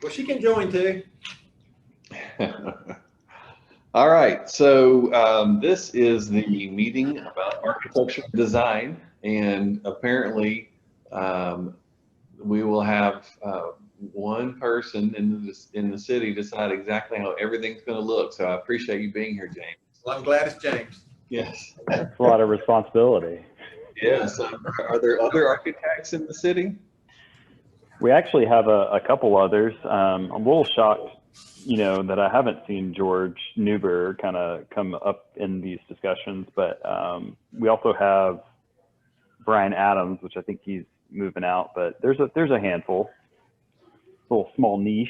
Well, she can join too. All right, so this is the meeting about architecture design, and apparently we will have one person in the city decide exactly how everything's going to look. So I appreciate you being here, James. Well, I'm glad it's James. Yes. That's a lot of responsibility. Yes. Are there other architects in the city? We actually have a couple others. I'm a little shocked, that I haven't seen George Newber kind of come up in these discussions, but we also have Brian Adams, which I think he's moving out, but there's a handful, little small niche.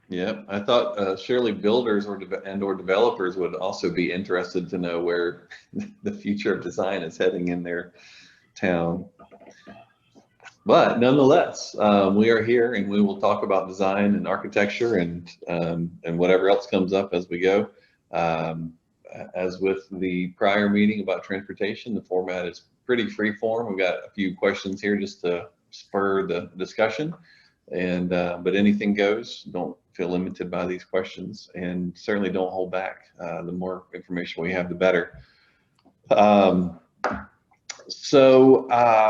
Yeah, I thought surely builders or developers would also be interested to know where the future of design is heading in their town. But nonetheless, we are here and we will talk about design and architecture and whatever else comes up as we go. As with the prior meeting about transportation, the format is pretty free form. We've got a few questions here just to spur the discussion, and but anything goes. Don't feel limited by these questions, and certainly don't hold back. The more information we have, the better. So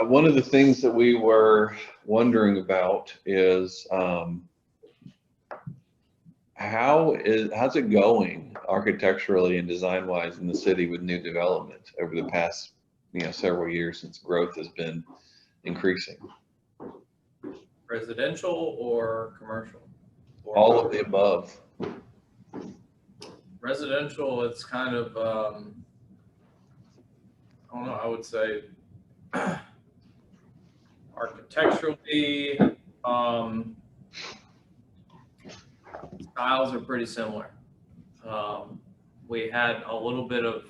one of the things that we were wondering about is how's it going architecturally and design wise in the city with new development over the past several years since growth has been increasing? Residential or commercial? Or all of the above. Residential, it's kind of I don't know, I would say architecturally styles are pretty similar. We had a little bit of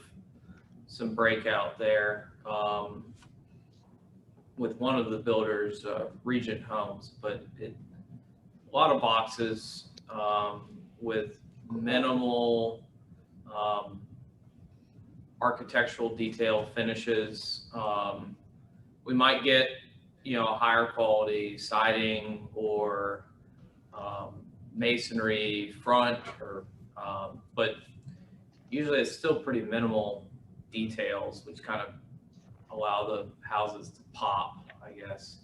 some breakout there with one of the builders, Regent Homes, but a lot of boxes with minimal architectural detail finishes. We might get higher quality siding or masonry front, or but usually it's still pretty minimal details, which kind of allow the houses to pop, I guess.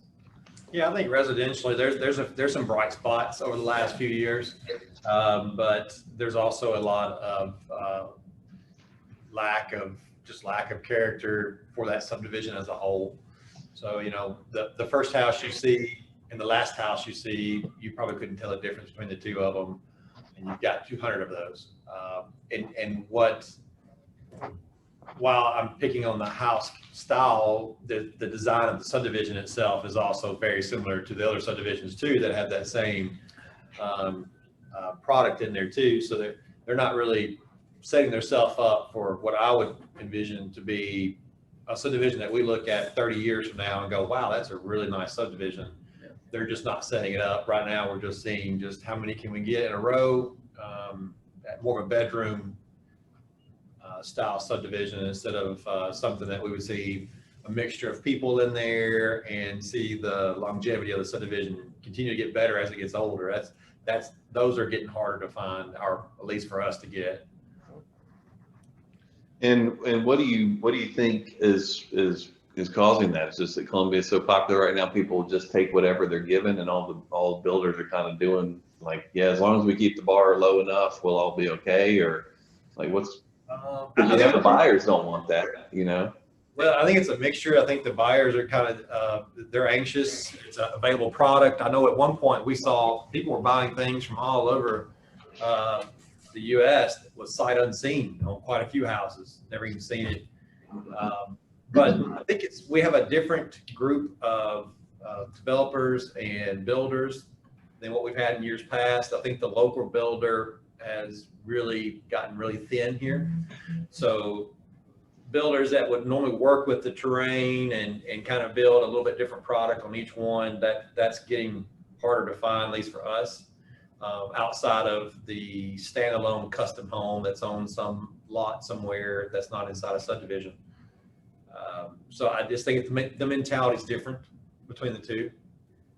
Yeah, I think residentially there's some bright spots over the last few years, but there's also a lot of lack of character for that subdivision as a whole. So the first house you see and the last house you see, you probably couldn't tell the difference between the two of them, and you've got 200 of those. While I'm picking on the house style, the design of the subdivision itself is also very similar to the other subdivisions too that have that same product in there too. So they're not really setting themselves up for what I would envision to be a subdivision that we look at 30 years from now and go, wow, that's a really nice subdivision. Yeah. They're just not setting it up right now. We're just seeing just how many can we get in a row, at more of a bedroom style subdivision instead of something that we would see a mixture of people in there and see the longevity of the subdivision continue to get better as it gets older. Those are getting harder to find, or at least for us to get. And what do you think is causing that? It's just that Columbia is so popular right now. People just take whatever they're given, and all the builders are kind of doing like, yeah, as long as we keep the bar low enough, we'll all be okay. Or like, what's the buyers don't want that, Well, I think it's a mixture. I think the buyers are kind of they're anxious. It's an available product. I know at one point we saw people were buying things from all over the U.S. that was sight unseen on quite a few houses. Never even seen it. But I think we have a different group of developers and builders than what we've had in years past. I think the local builder has really gotten really thin here. So builders that would normally work with the terrain and kind of build a little bit different product on each one, that's getting harder to find, at least for us. Outside of the standalone custom home that's on some lot somewhere that's not inside a subdivision. So I just think the mentality is different between the two.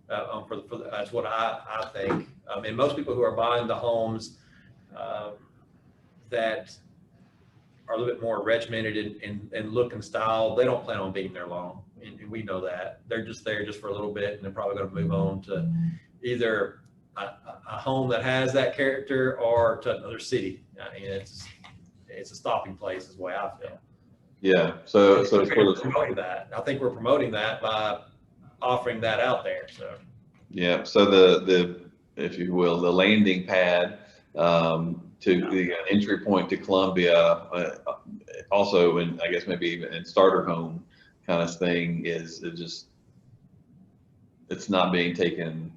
That's what I think. And most people who are buying the homes that are a little bit more regimented in look and style, they don't plan on being there long. And we know that. They're just there just for a little bit, and they're probably going to move on to either a home that has that character or to another city. And it's a stopping place is the way I feel. Yeah, so And for we're the, promoting that. I think we're promoting that by offering that out there, so. yeah, so if you will, the landing pad, to the entry point to Columbia, also, and I guess maybe even in starter home kind of thing is it just, it's not being taken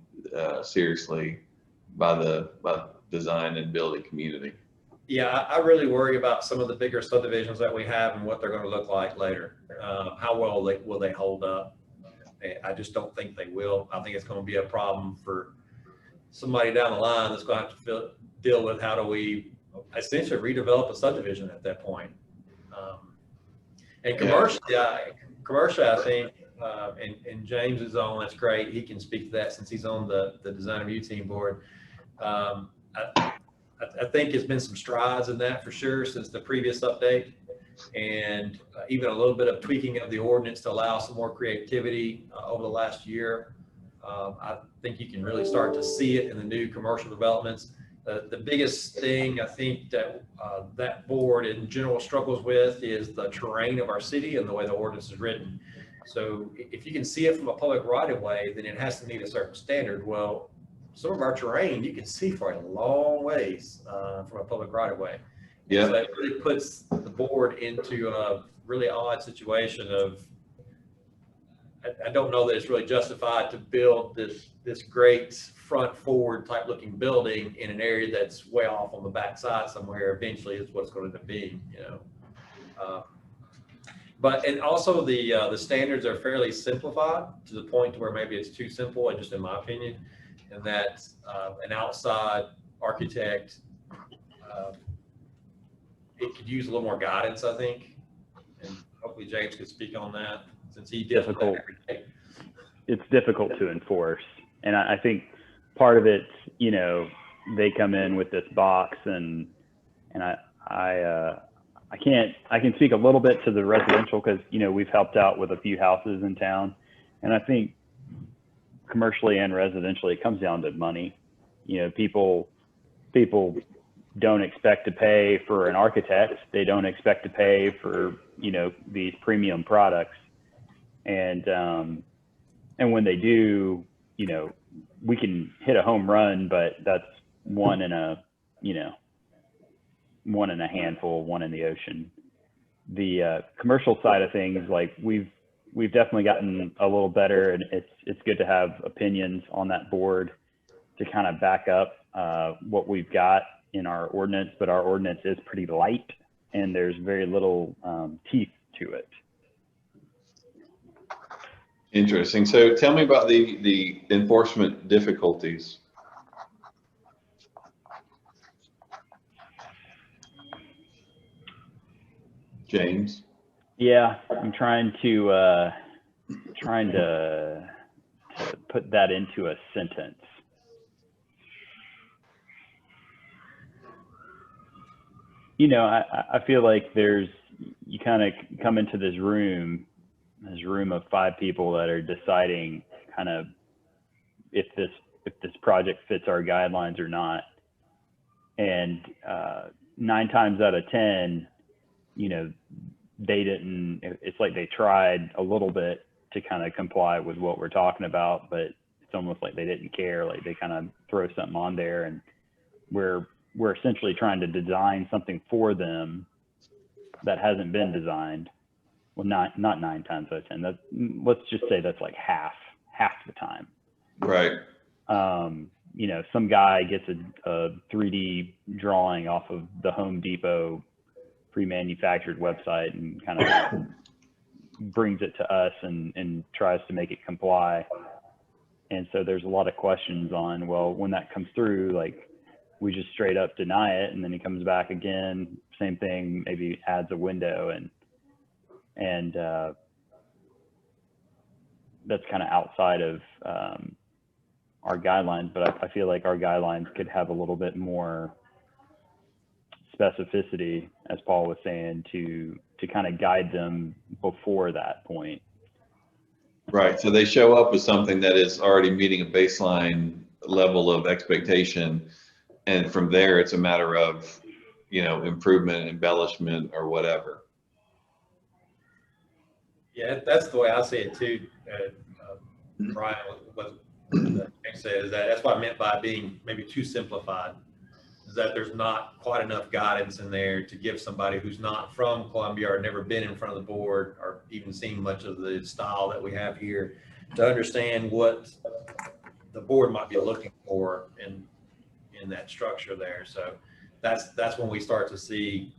seriously by the design and building community. Yeah, I really worry about some of the bigger subdivisions that we have and what they're going to look like later. How well will they hold up? I just don't think they will. I think it's going to be a problem for somebody down the line that's going to have to deal with how do we essentially redevelop a subdivision at that point. And commercially, I think, and James is on, that's great. He can speak to that since he's on the design review team board. I think there's been some strides in that for sure since the previous update, and even a little bit of tweaking of the ordinance to allow some more creativity over the last year. I think you can really start to see it in the new commercial developments. The biggest thing I think that that board in general struggles with is the terrain of our city and the way the ordinance is written. So if you can see it from a public right of way, then it has to meet a certain standard. Well, some of our terrain you can see for a long ways from a public right of way. Yeah. So it really puts the board into a really odd situation of, I don't know that it's really justified to build this great front forward type looking building in an area that's way off on the backside somewhere. Eventually is what it's going to be, you know. And also the standards are fairly simplified to the point to where maybe it's too simple, just in my opinion, and that an outside architect, it could use a little more guidance, I think, and hopefully James could speak on that since he deals with that every day. It's difficult to enforce, and I think part of it, you know, they come in with this box, and I can speak a little bit to the residential because, you know, we've helped out with a few houses in town, and I think commercially and residentially it comes down to money. You know, people don't expect to pay for an architect. They don't expect to pay for, you know, these premium products. And when they do, you know, we can hit a home run, but that's one in a handful, one in the ocean. The commercial side of things, like we've definitely gotten a little better, and it's good to have opinions on that board to kind of back up what we've got in our ordinance, but our ordinance is pretty light and there's very little teeth to it. Interesting. So tell me about the enforcement difficulties. James. Yeah, I'm trying to put that into a sentence. You know, I feel like you kind of come into this room of 5 people that are deciding kind of if this project fits our guidelines or not. And 9 times out of 10, you know, it's like they tried a little bit to kind of comply with what we're talking about, but it's almost like they didn't care. Like they kind of throw something on there, and we're essentially trying to design something for them that hasn't been designed. Well, not 9 times out of 10. Let's just say that's like half the time. Right. You know, some guy gets a 3D drawing off of the Home Depot pre-manufactured website and kind of brings it to us and tries to make it comply. And so there's a lot of questions on, well, when that comes through, like we just straight up deny it, and then he comes back again, same thing, maybe adds a window, and that's kind of outside of our guidelines, but I feel like our guidelines could have a little bit more specificity, as Paul was saying, to kind of guide them before that point. Right. So they show up with something that is already meeting a baseline level of expectation. And from there, it's a matter of, improvement, embellishment, or whatever. Yeah, that's the way I see it too. Brian, what Nick said is that's what I meant by being maybe too simplified. Is that there's not quite enough guidance in there to give somebody who's not from Columbia or never been in front of the board or even seen much of the style that we have here to understand what the board might be looking for in that structure there. So that's when we start to see,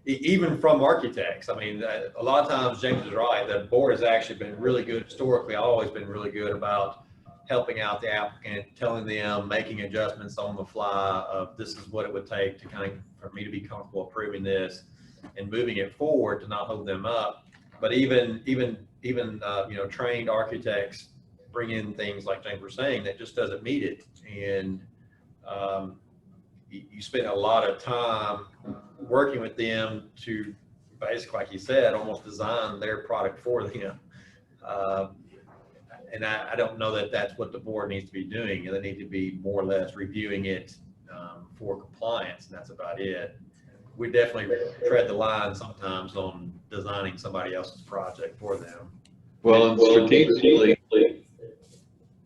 even from architects. I mean, a lot of times James is right. The board has actually been really good historically, always been really good about helping out the applicant, telling them, making adjustments on the fly of this is what it would take to for me to be comfortable approving this and moving it forward to not hold them up. But even trained architects bring in things like James was saying that just doesn't meet it. And you spend a lot of time working with them to basically, like you said, almost design their product for them. And I don't know that that's what the board needs to be doing. They need to be more or less reviewing it for compliance, and that's about it. We definitely tread the line sometimes on designing somebody else's project for them. Well, and strategically,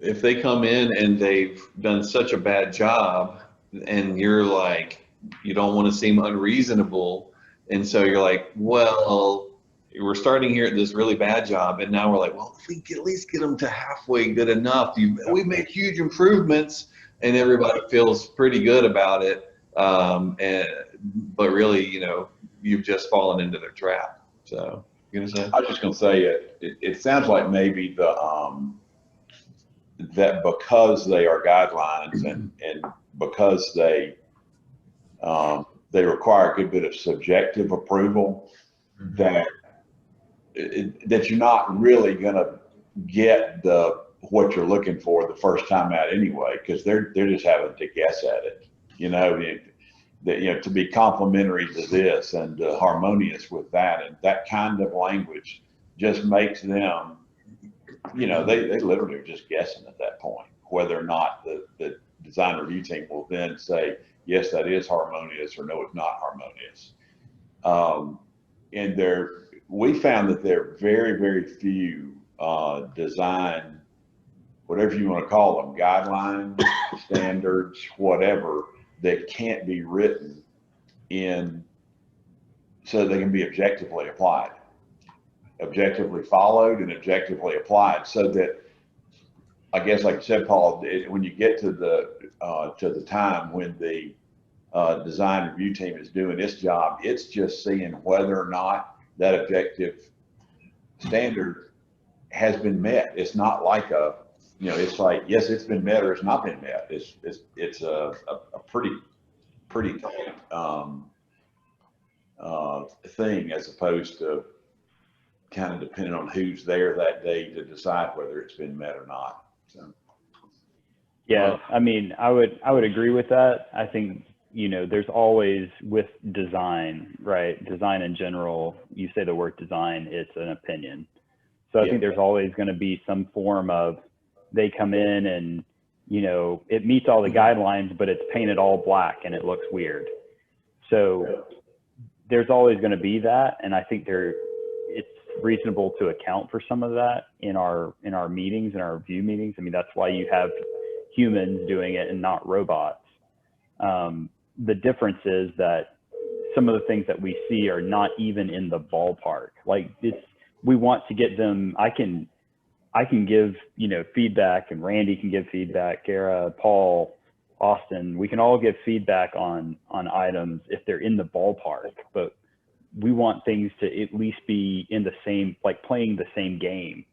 if they come in and they've done such a bad job and you're like, you don't want to seem unreasonable. And so you're like, well, we're starting here at this really bad job. And now we're like, well, if we can at least get them to halfway good enough, we've made huge improvements and everybody feels pretty good about it. But really, you've just fallen into their trap. So you gonna say? I was just going to say it sounds like maybe that because they are guidelines and because they require a good bit of subjective approval, that you're not really going to get what you're looking for the first time out anyway, because they're just having to guess at it, to be complimentary to this and harmonious with that, and that kind of language just makes them, they literally are just guessing at that point whether or not the design review team will then say, yes, that is harmonious, or no, it's not harmonious. And we found that there are very, very few design, whatever you want to call them, guidelines, standards, whatever, that can't be written in so they can be objectively applied, objectively followed and objectively applied, so that, I guess, like you said, Paul, when you get to the time when the design review team is doing its job, it's just seeing whether or not that objective standard has been met. It's not like it's like, yes, it's been met or it's not been met. It's a pretty thing, as opposed to kind of depending on who's there that day to decide whether it's been met or not. So. Yeah, I mean, I would agree with that. I think, there's always, with design, right? Design in general, you say the word design, it's an opinion. So I think there's always going to be some form of, they come in and, it meets all the guidelines, but it's painted all black and it looks weird. So there's always going to be that. And I think it's reasonable to account for some of that in our meetings, in our review meetings. I mean, that's why you have humans doing it and not robots. The difference is that some of the things that we see are not even in the ballpark. Like we want to get them. I can give, feedback, and Randy can give feedback, Kara, Paul, Austin, we can all give feedback on items if they're in the ballpark, but we want things to at least be in the same, like playing the same game.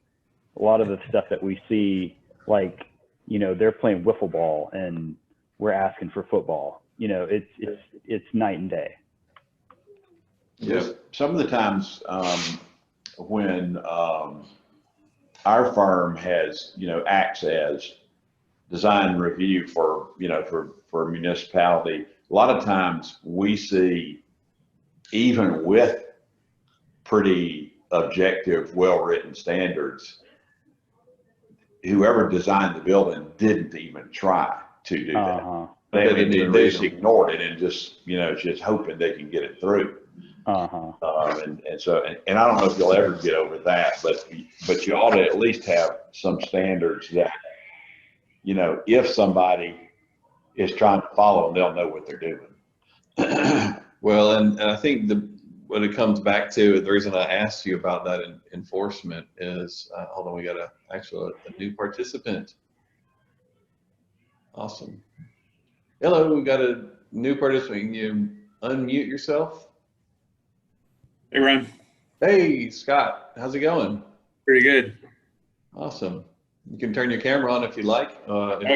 A lot of the stuff that we see, like, they're playing wiffle ball and we're asking for football. It's night and day. Yes. Some of the times when our firm has, acts as design review for, you know, for a municipality, a lot of times we see, even with pretty objective, well-written standards, whoever designed the building didn't even try to do that. Uh-huh. They didn't even They read just them. ignored it and just, you know, just hoping they can get it through. Uh-huh. And so, and I don't know if you'll ever get over that, but you ought to at least have some standards that, you know, if somebody is trying to follow, they'll know what they're doing. Well, and I think what it comes back to, the reason I asked you about that enforcement is, hold on, we got actually a new participant. Awesome. Hello, we got a new participant. Can you unmute yourself? Hey, Ryan. Hey, Scott, how's it going? Pretty good. Awesome. You can turn your camera on if you like. Okay. Oh, there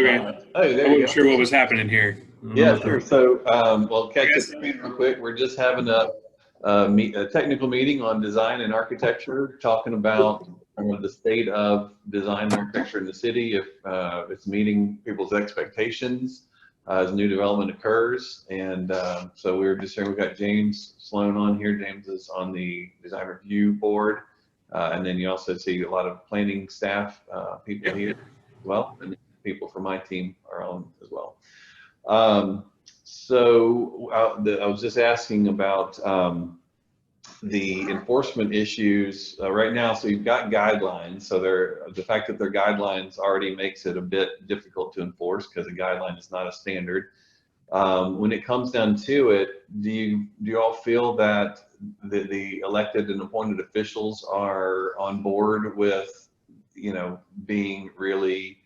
I you wasn't go. sure what was happening here. Yeah, sure. So, well, catch up speed real quick. We're just having a technical meeting on design and architecture, talking about the state of design and architecture in the city, if it's meeting people's expectations as new development occurs. And so we're just saying, we've got James Sloan on here. James is on the design review board. And then you also see a lot of planning staff people here as well, and people from my team are on as well. So I was just asking about the enforcement issues right now. So you've got guidelines. So the fact that they're guidelines already makes it a bit difficult to enforce because a guideline is not a standard. When it comes down to it, do you all feel that the elected and appointed officials are on board with, you know, being really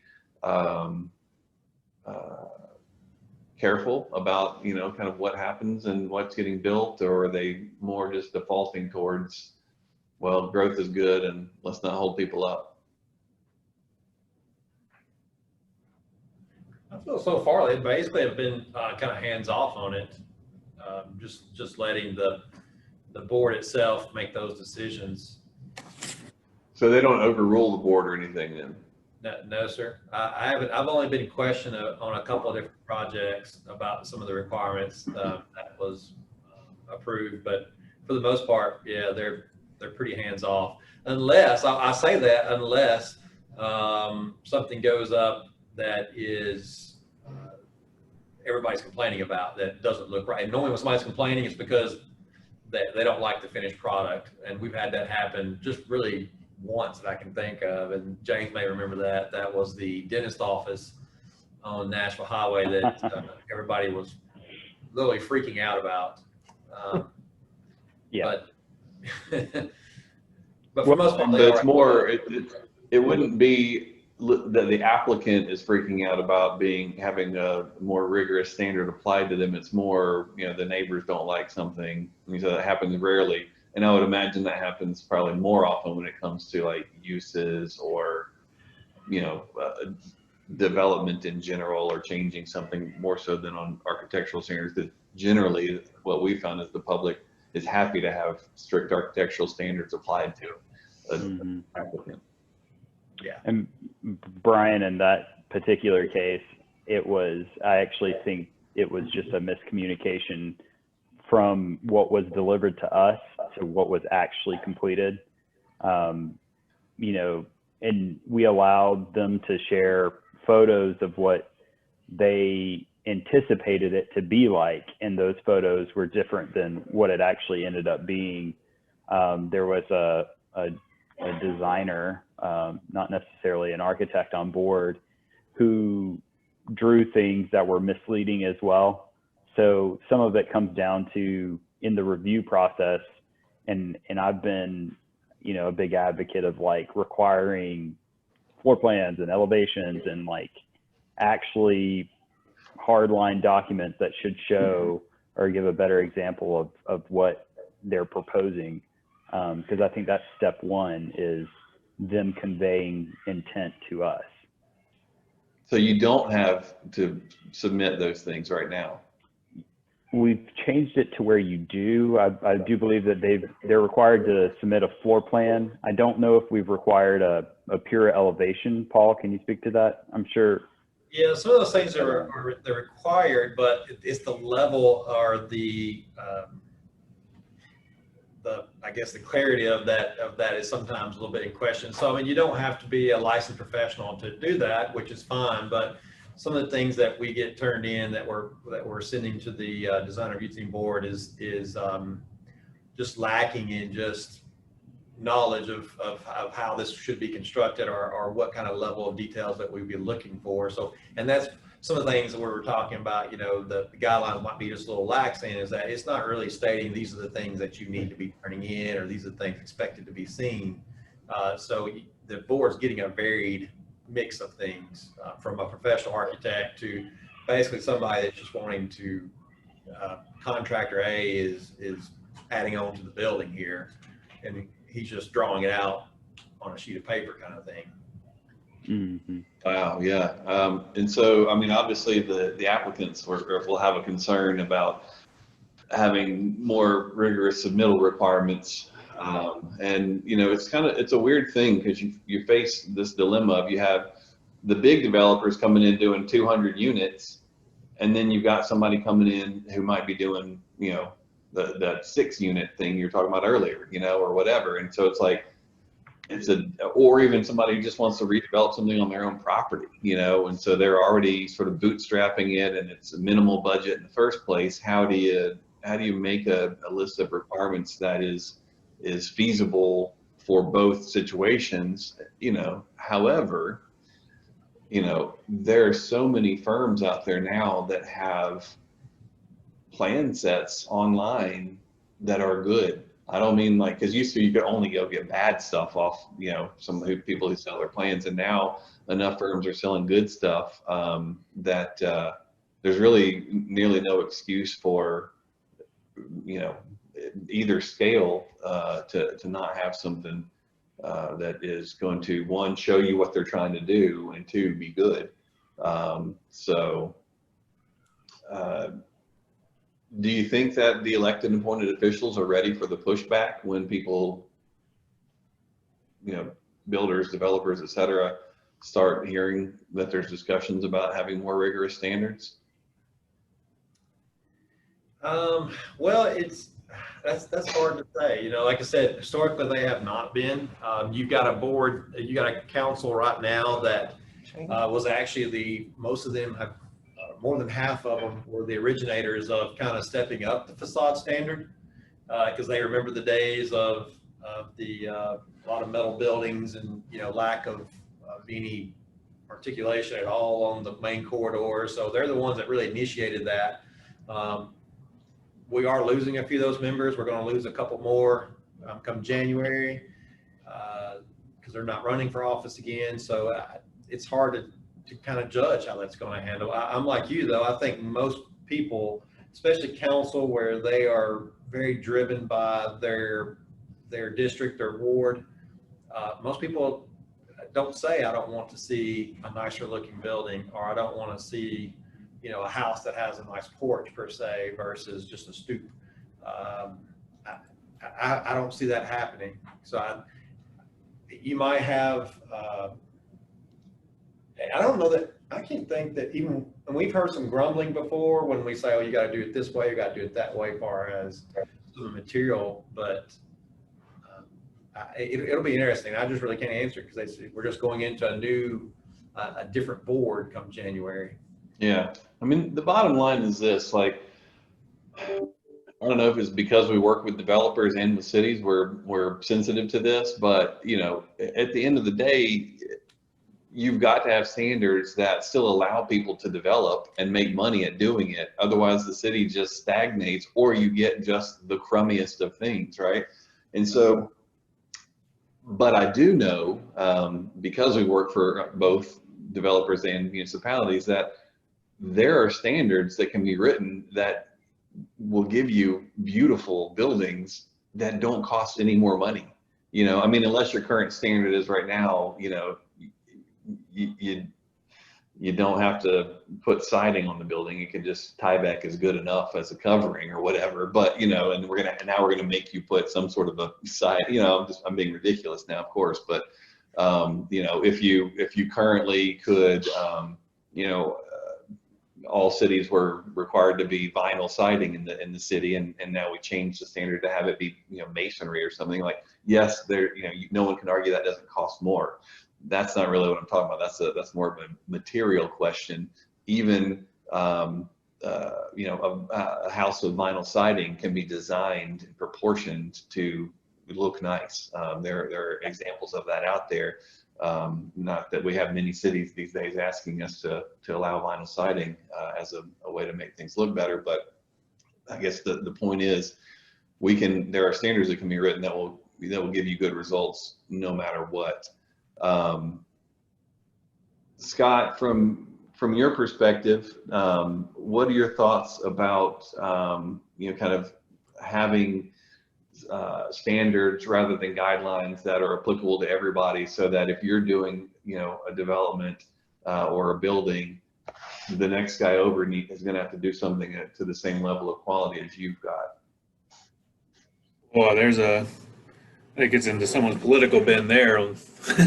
careful about, you know, kind of what happens and what's getting built, or are they more just defaulting towards, well, growth is good and let's not hold people up? I feel so far they basically have been kind of hands off on it, just letting the board itself make those decisions. So they don't overrule the board or anything then? No, sir. I haven't. I've only been questioned on a couple of different projects about some of the requirements that was approved, but for the most part, yeah, they're pretty hands off. Unless I say that, unless something goes up that is everybody's complaining about, that doesn't look right. And normally when somebody's complaining, it's because they don't like the finished product, and we've had that happen just really once that I can think of, and James may remember that. That was the dentist office on Nashville Highway that everybody was literally freaking out about. Yeah. But for the most part, But it's more, it wouldn't be that the applicant is freaking out about having a more rigorous standard applied to them. It's more, you know, the neighbors don't like something. And so that happens rarely. And I would imagine that happens probably more often when it comes to like uses or, you know, development in general, or changing something more so than on architectural standards. That generally what we found is the public is happy to have strict architectural standards applied to an applicant. Yeah. And Brian, in that particular case, I actually think it was just a miscommunication from what was delivered to us to what was actually completed. You know, and we allowed them to share photos of what they anticipated it to be like, and those photos were different than what it actually ended up being. There was a designer, not necessarily an architect, on board who drew things that were misleading as well. So some of it comes down to, in the review process, and I've been, you know, a big advocate of like requiring floor plans and elevations and like actually hardline documents that should show or give a better example of what they're proposing. Because I think that's step one, is them conveying intent to us. So you don't have to submit those things right now? We've changed it to where you do. I do believe that they're required to submit a floor plan. I don't know if we've required a pure elevation. Paul, can you speak to that? I'm sure. Yeah, some of those things they're required, but it's the level or I guess the clarity of that is sometimes a little bit in question. So I mean, you don't have to be a licensed professional to do that, which is fine. But some of the things that we get turned in that we're sending to the design review team board is just lacking in just knowledge of how this should be constructed or what kind of level of details that we'd be looking for. So, and that's some of the things that we were talking about, you know, the guidelines might be just a little lax in is that it's not really stating these are the things that you need to be turning in or these are the things expected to be seen. So the board's getting a varied mix of things from a professional architect to basically somebody that's just wanting to, contractor A is adding on to the building here and he's just drawing it out on a sheet of paper kind of thing. Mm-hmm. Wow, yeah. And so, I mean, obviously the applicants will have a concern about having more rigorous submittal requirements. And, you know, it's a weird thing because you face this dilemma of you have the big developers coming in doing 200 units, and then you've got somebody coming in who might be doing, you know, the 6-unit thing you're talking about earlier, you know, or whatever. And so it's like, or even somebody who just wants to redevelop something on their own property, you know, and so they're already sort of bootstrapping it and it's a minimal budget in the first place. How do you make a list of requirements that is feasible for both situations, you know? However, you know, there are so many firms out there now that have plan sets online that are good. I don't mean like, because used to you could only go get bad stuff off, you know, people who sell their plans, and now enough firms are selling good stuff that there's really nearly no excuse for, you know, either scale to not have something that is going to, one, show you what they're trying to do, and two, be good. Do you think that the elected and appointed officials are ready for the pushback when people, you know, builders, developers, et cetera, start hearing that there's discussions about having more rigorous standards? Well, that's hard to say. You know, like I said, historically they have not been. You've got a board, you got a council right now that was actually most of them have. More than half of them were the originators of kind of stepping up the facade standard because they remember the days of the a lot of metal buildings and, you know, lack of any articulation at all on the main corridor. So they're the ones that really initiated that. We are losing a few of those members. We're going to lose a couple more come January because they're not running for office again. So it's hard to kind of judge how that's going to handle. I'm like you though. I think most people, especially council, where they are very driven by their district or ward, most people don't say, I don't want to see a nicer looking building, or I don't want to see, you know, a house that has a nice porch per se versus just a stoop. I don't see that happening. So you might have, I don't know that, I can't think that even, and we've heard some grumbling before when we say, oh, you got to do it this way, you got to do it that way, far as the material, but it'll be interesting. I just really can't answer because we're just going into a different board come January. Yeah. I mean, the bottom line is this, like, I don't know if it's because we work with developers and with cities, we're sensitive to this, but, you know, at the end of the day, you've got to have standards that still allow people to develop and make money at doing it. Otherwise the city just stagnates, or you get just the crummiest of things, right? And so, but I do know, because we work for both developers and municipalities, that there are standards that can be written that will give you beautiful buildings that don't cost any more money. You know, I mean, unless your current standard is right now, you know, you don't have to put siding on the building. You can just tie back is good enough as a covering or whatever. But, you know, and now we're gonna make you put some sort of a side, you know, I'm being ridiculous now, of course, but you know, if you currently could all cities were required to be vinyl siding in the city, and now we changed the standard to have it be masonry or something. Like, yes, there no one can argue that doesn't cost more. That's not really what I'm talking about. That's more of a material question. Even a house with vinyl siding can be designed and proportioned to look nice. There are examples of that out there. Not that we have many cities these days asking us to allow vinyl siding as a way to make things look better, but I guess the point is there are standards that can be written that will give you good results no matter what. Scott, from your perspective, what are your thoughts about kind of having standards rather than guidelines that are applicable to everybody, so that if you're doing a development or a building, the next guy over is going to have to do something to the same level of quality as you've got? Well, it gets into someone's political bend there on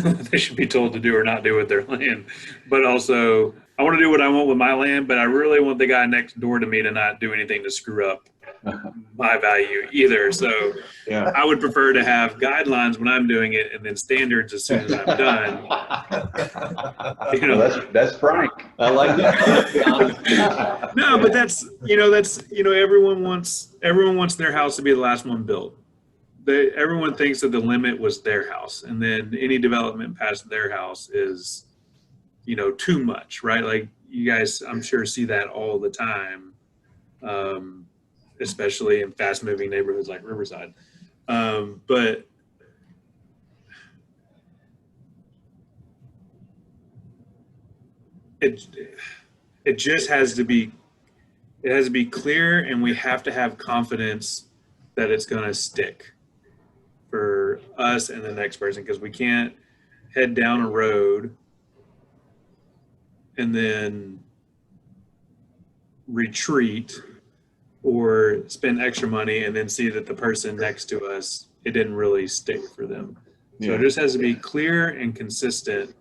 what they should be told to do or not do with their land. But also, I want to do what I want with my land, but I really want the guy next door to me to not do anything to screw up my value either. So Yeah, I would prefer to have guidelines when I'm doing it, and then standards as soon as I'm done. Well, that's Frank. I like that. No, but that's everyone wants their house to be the last one built. Everyone thinks that the limit was their house, and then any development past their house is too much, right? Like, you guys, I'm sure, see that all the time, especially in fast moving neighborhoods like Riverside. But it just has to be clear, and we have to have confidence that it's going to stick for us and the next person, because we can't head down a road and then retreat or spend extra money and then see that the person next to us, it didn't really stick for them. So it just has to be clear and consistent,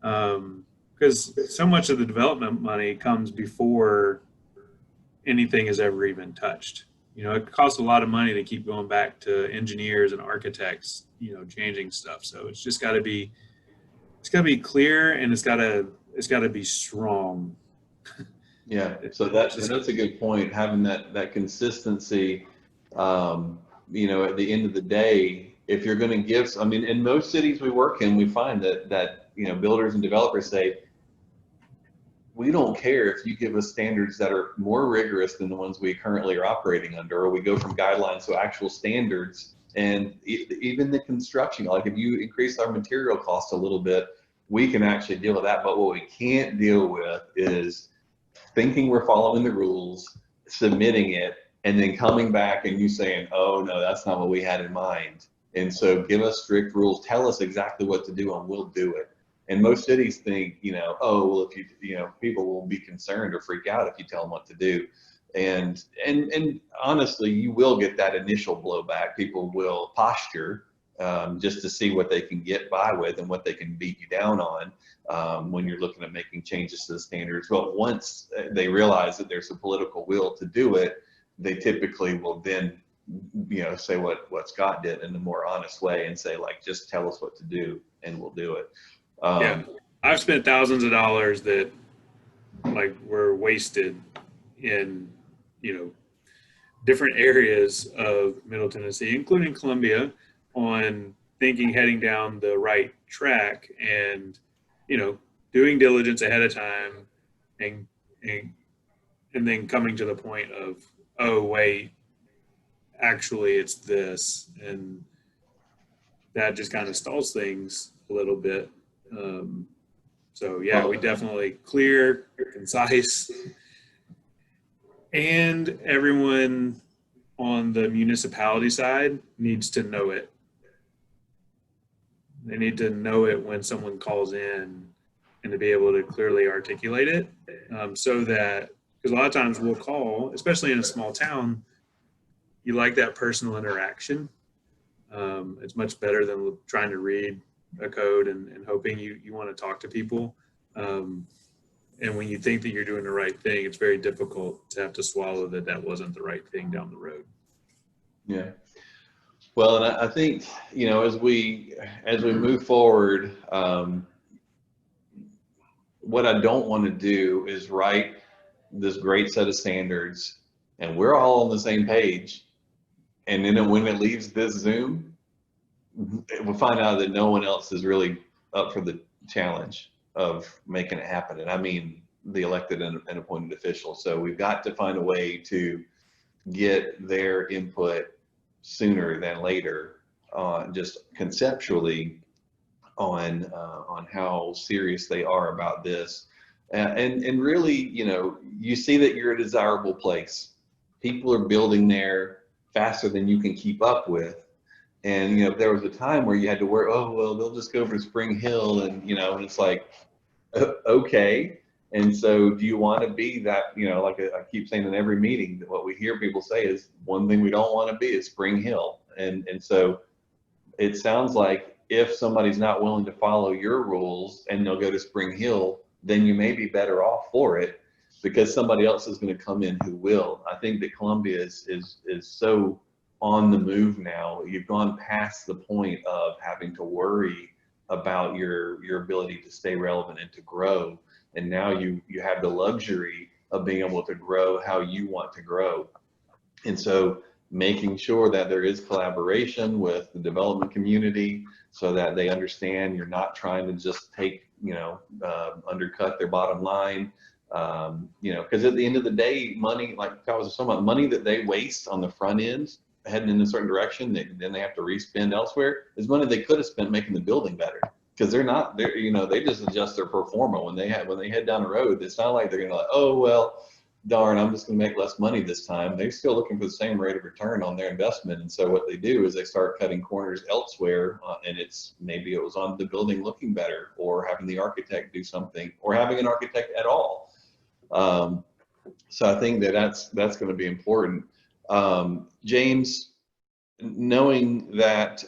because so much of the development money comes before anything is ever even touched. It costs a lot of money to keep going back to engineers and architects, changing stuff. So it's just got to be clear, and it's got to be strong. Yeah, so that's a good point. Having that consistency, at the end of the day, if you're going to give, in most cities we work in, we find that builders and developers say, we don't care if you give us standards that are more rigorous than the ones we currently are operating under, or we go from guidelines to actual standards. And even the construction, like, if you increase our material cost a little bit, we can actually deal with that. But what we can't deal with is thinking we're following the rules, submitting it, and then coming back and you saying, oh no, that's not what we had in mind. And so give us strict rules, tell us exactly what to do, and we'll do it. And most cities think, oh, well, if people will be concerned or freak out if you tell them what to do. And honestly, you will get that initial blowback. People will posture just to see what they can get by with and what they can beat you down on when you're looking at making changes to the standards. But once they realize that there's a political will to do it, they typically will then say what Scott did in a more honest way and say, like, just tell us what to do and we'll do it. Yeah, I've spent thousands of dollars that were wasted in different areas of Middle Tennessee, including Columbia, on heading down the right track and doing diligence ahead of time, and then coming to the point of, oh wait, actually it's this, and that just kind of stalls things a little bit. So yeah, we definitely clear, concise, and everyone on the municipality side needs to know it. They need to know it when someone calls in, and to be able to clearly articulate it, so that, because a lot of times we'll call, especially in a small town, you like that personal interaction. It's much better than trying to read a code and hoping you want to talk to people. And when you think that you're doing the right thing, it's very difficult to have to swallow that that wasn't the right thing down the road. Yeah. Well, and I think, you know, as we move forward, what I don't want to do is write this great set of standards and we're all on the same page. And then when it leaves this Zoom, we'll find out that no one else is really up for the challenge of making it happen. And I mean, the elected and appointed officials. So we've got to find a way to get their input sooner than later, just conceptually on how serious they are about this. And really, you know, you see that you're a desirable place. People are building there faster than you can keep up with. And, you know, there was a time where you had to worry, oh, well, they'll just go for Spring Hill. And, you know, and it's like, okay. And so do you want to be that, you know, like I keep saying in every meeting, that what we hear people say is one thing we don't want to be is Spring Hill. And so it sounds like if somebody's not willing to follow your rules and they'll go to Spring Hill, then you may be better off for it because somebody else is going to come in who will. I think that Columbia is so on the move now. You've gone past the point of having to worry about your ability to stay relevant and to grow. And now you have the luxury of being able to grow how you want to grow. And so making sure that there is collaboration with the development community so that they understand you're not trying to just take, you know, undercut their bottom line. You know, because at the end of the day, money, like I was talking about, money that they waste on the front end heading in a certain direction, then they have to re-spend elsewhere, is money they could have spent making the building better. Because they're you know, they just adjust their pro forma when they head down the road. It's not like they're gonna like, oh well, darn, I'm just gonna make less money this time. They're still looking for the same rate of return on their investment. And so what they do is they start cutting corners elsewhere, and maybe it was on the building looking better, or having the architect do something, or having an architect at all. So I think that's going to be important. James, knowing that,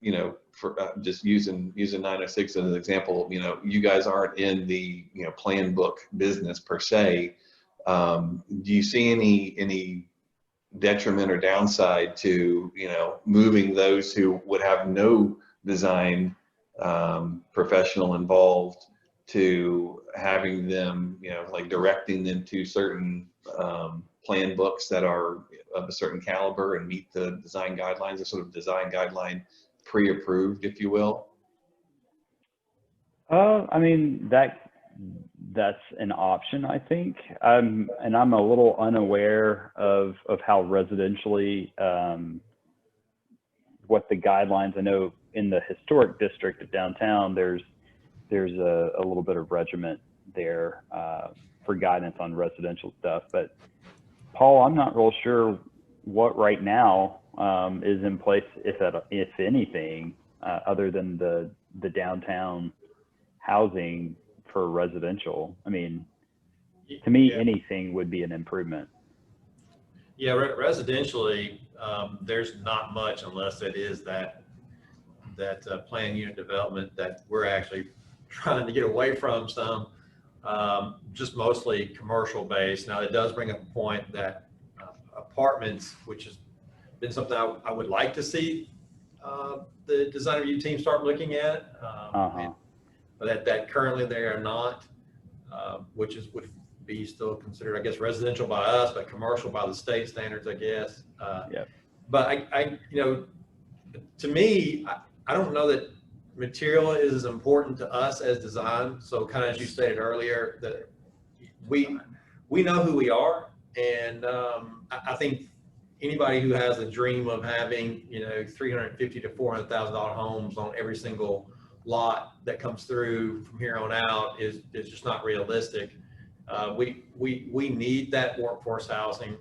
you know, for just using 906 as an example, you know, you guys aren't in the, you know, plan book business per se. Do you see any detriment or downside to, you know, moving those who would have no design professional involved to having them, you know, like directing them to certain plan books that are of a certain caliber and meet the design guidelines, or sort of design guideline pre-approved, if you will? I mean, that's an option, I think. And I'm a little unaware of how residentially, what the guidelines. I know in the historic district of downtown, there's a little bit of regiment there for guidance on residential stuff. But Paul, I'm not real sure what right now is in place, if anything, other than the downtown housing for residential. I mean, to me, anything would be an improvement. Yeah, residentially, there's not much unless it is that planned unit development that we're actually trying to get away from some, just mostly commercial based. Now, it does bring up a point that apartments, which has been something I would like to see the design review team start looking at, but that currently they are not, which would be still considered, I guess, residential by us, but commercial by the state standards, I guess. But I you know, to me, I don't know that material is as important to us as design. So kind of as you stated earlier, that we know who we are, and I think anybody who has a dream of having, you know, $350,000 to $400,000 homes on every single lot that comes through from here on out is just not realistic. We need that workforce housing.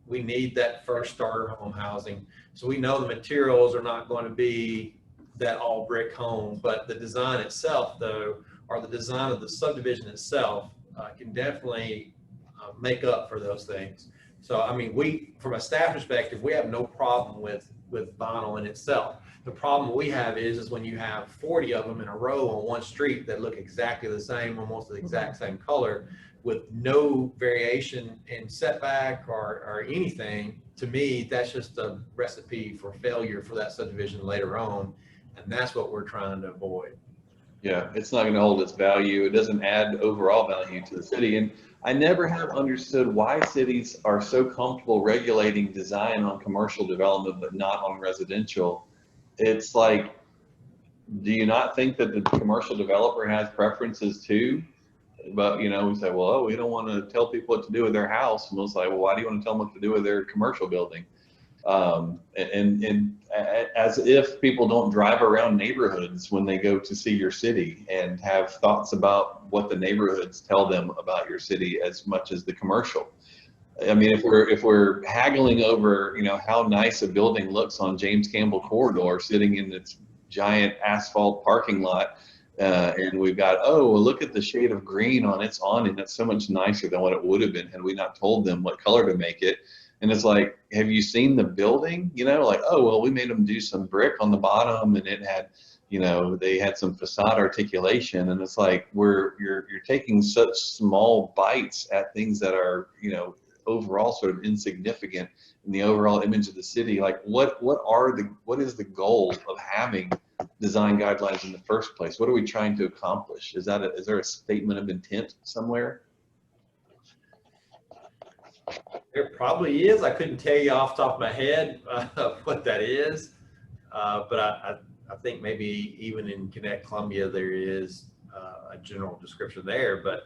We need that first starter home housing. So we know the materials are not going to be that all brick home, but the design itself, though, or the design of the subdivision itself, can definitely make up for those things. So, I mean, we, from a staff perspective, we have no problem with vinyl in itself. The problem we have is when you have 40 of them in a row on one street that look exactly the same, almost the exact same color, with no variation in setback or anything. To me, that's just a recipe for failure for that subdivision later on. And that's what we're trying to avoid. Yeah, it's not going to hold its value. It doesn't add overall value to the city. And I never have understood why cities are so comfortable regulating design on commercial development, but not on residential. It's like, do you not think that the commercial developer has preferences too? But, you know, we say, well, oh, we don't want to tell people what to do with their house. And it's like, well, why do you want to tell them what to do with their commercial building? And as if people don't drive around neighborhoods when they go to see your city and have thoughts about what the neighborhoods tell them about your city as much as the commercial. I mean, if we're haggling over, you know, how nice a building looks on James Campbell Corridor sitting in its giant asphalt parking lot, and we've got, oh, well, look at the shade of green on its awning. That's so much nicer than what it would have been had we not told them what color to make it. And it's like, have you seen the building? You know, like, oh, well, we made them do some brick on the bottom, and it had, you know, they had some facade articulation. And it's like, you're taking such small bites at things that are, you know, overall sort of insignificant in the overall image of the city. Like, what is the goal of having design guidelines in the first place? What are we trying to accomplish? Is there a statement of intent somewhere? There probably is. I couldn't tell you off the top of my head what that is, but I think maybe even in Connect Columbia there is a general description there. But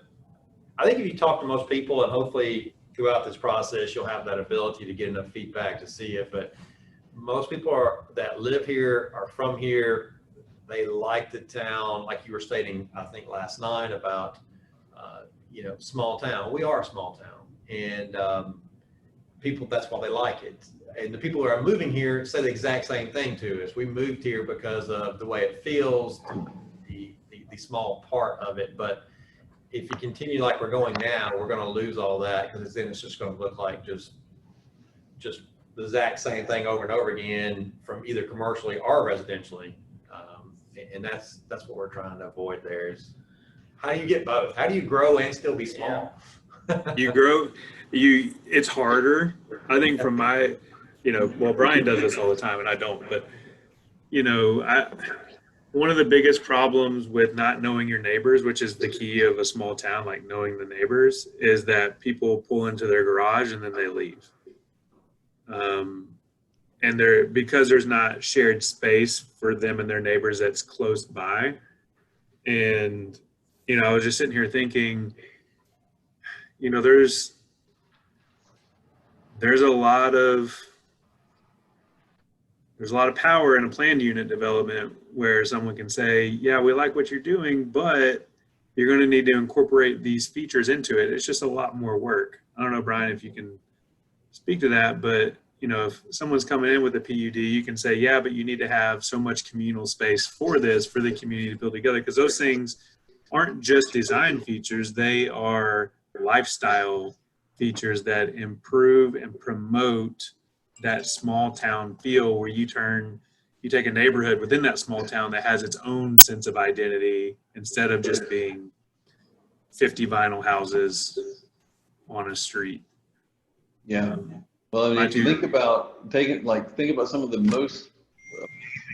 I think if you talk to most people, and hopefully throughout this process you'll have that ability to get enough feedback to see if it. Most people that live here are from here. They like the town, like you were stating, I think last night about you know, small town. We are a small town. And people, that's why they like it. And the people who are moving here say the exact same thing to us. We moved here because of the way it feels, the small part of it. But if you continue like we're going now, we're going to lose all that, because then it's just going to look like just the exact same thing over and over again from either commercially or residentially. And that's what we're trying to avoid there is, how do you get both? How do you grow and still be small? You grow, it's harder. I think from my, you know, well, Brian does this all the time and I don't, but you know, one of the biggest problems with not knowing your neighbors, which is the key of a small town, like knowing the neighbors, is that people pull into their garage and then they leave. And because there's not shared space for them and their neighbors that's close by. And, you know, I was just sitting here thinking, you know, there's a lot of power in a planned unit development where someone can say, yeah, we like what you're doing, but you're going to need to incorporate these features into it. It's just a lot more work. I don't know, Brian, if you can speak to that, but you know, if someone's coming in with a PUD, you can say, yeah, but you need to have so much communal space for this, for the community to build together, because those things aren't just design features, they are lifestyle features that improve and promote that small town feel, where you take a neighborhood within that small town that has its own sense of identity, instead of just being 50 vinyl houses on a street. Yeah. Well, I mean, if you think about some of the most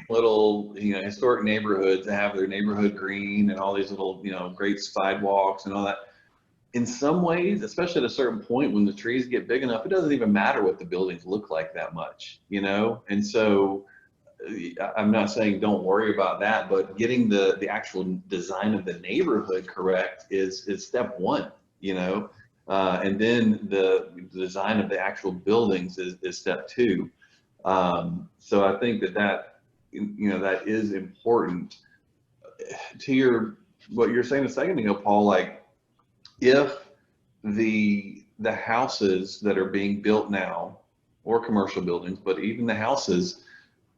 little, you know, historic neighborhoods that have their neighborhood green and all these little, you know, great sidewalks and all that. In some ways, especially at a certain point when the trees get big enough, it doesn't even matter what the buildings look like that much, you know? And so I'm not saying don't worry about that, but getting the actual design of the neighborhood correct is step one, you know? And then the design of the actual buildings is step two. So I think that you know, that is important. To what you're saying a second ago, Paul, like if the houses that are being built now, or commercial buildings, but even the houses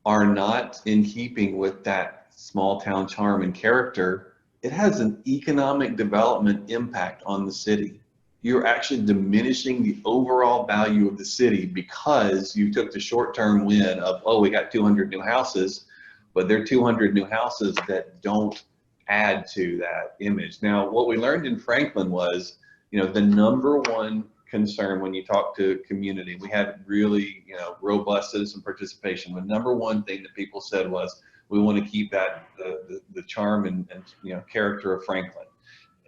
are not in keeping with that small town charm and character, it has an economic development impact on the city. you're actually diminishing the overall value of the city because you took the short-term win of, oh, we got 200 new houses, but they're 200 new houses that don't add to that image. Now, what we learned in Franklin was, you know, the number one concern when you talk to community, we had really, you know, robust citizen participation. The number one thing that people said was, we want to keep that, the charm and, you know, character of Franklin.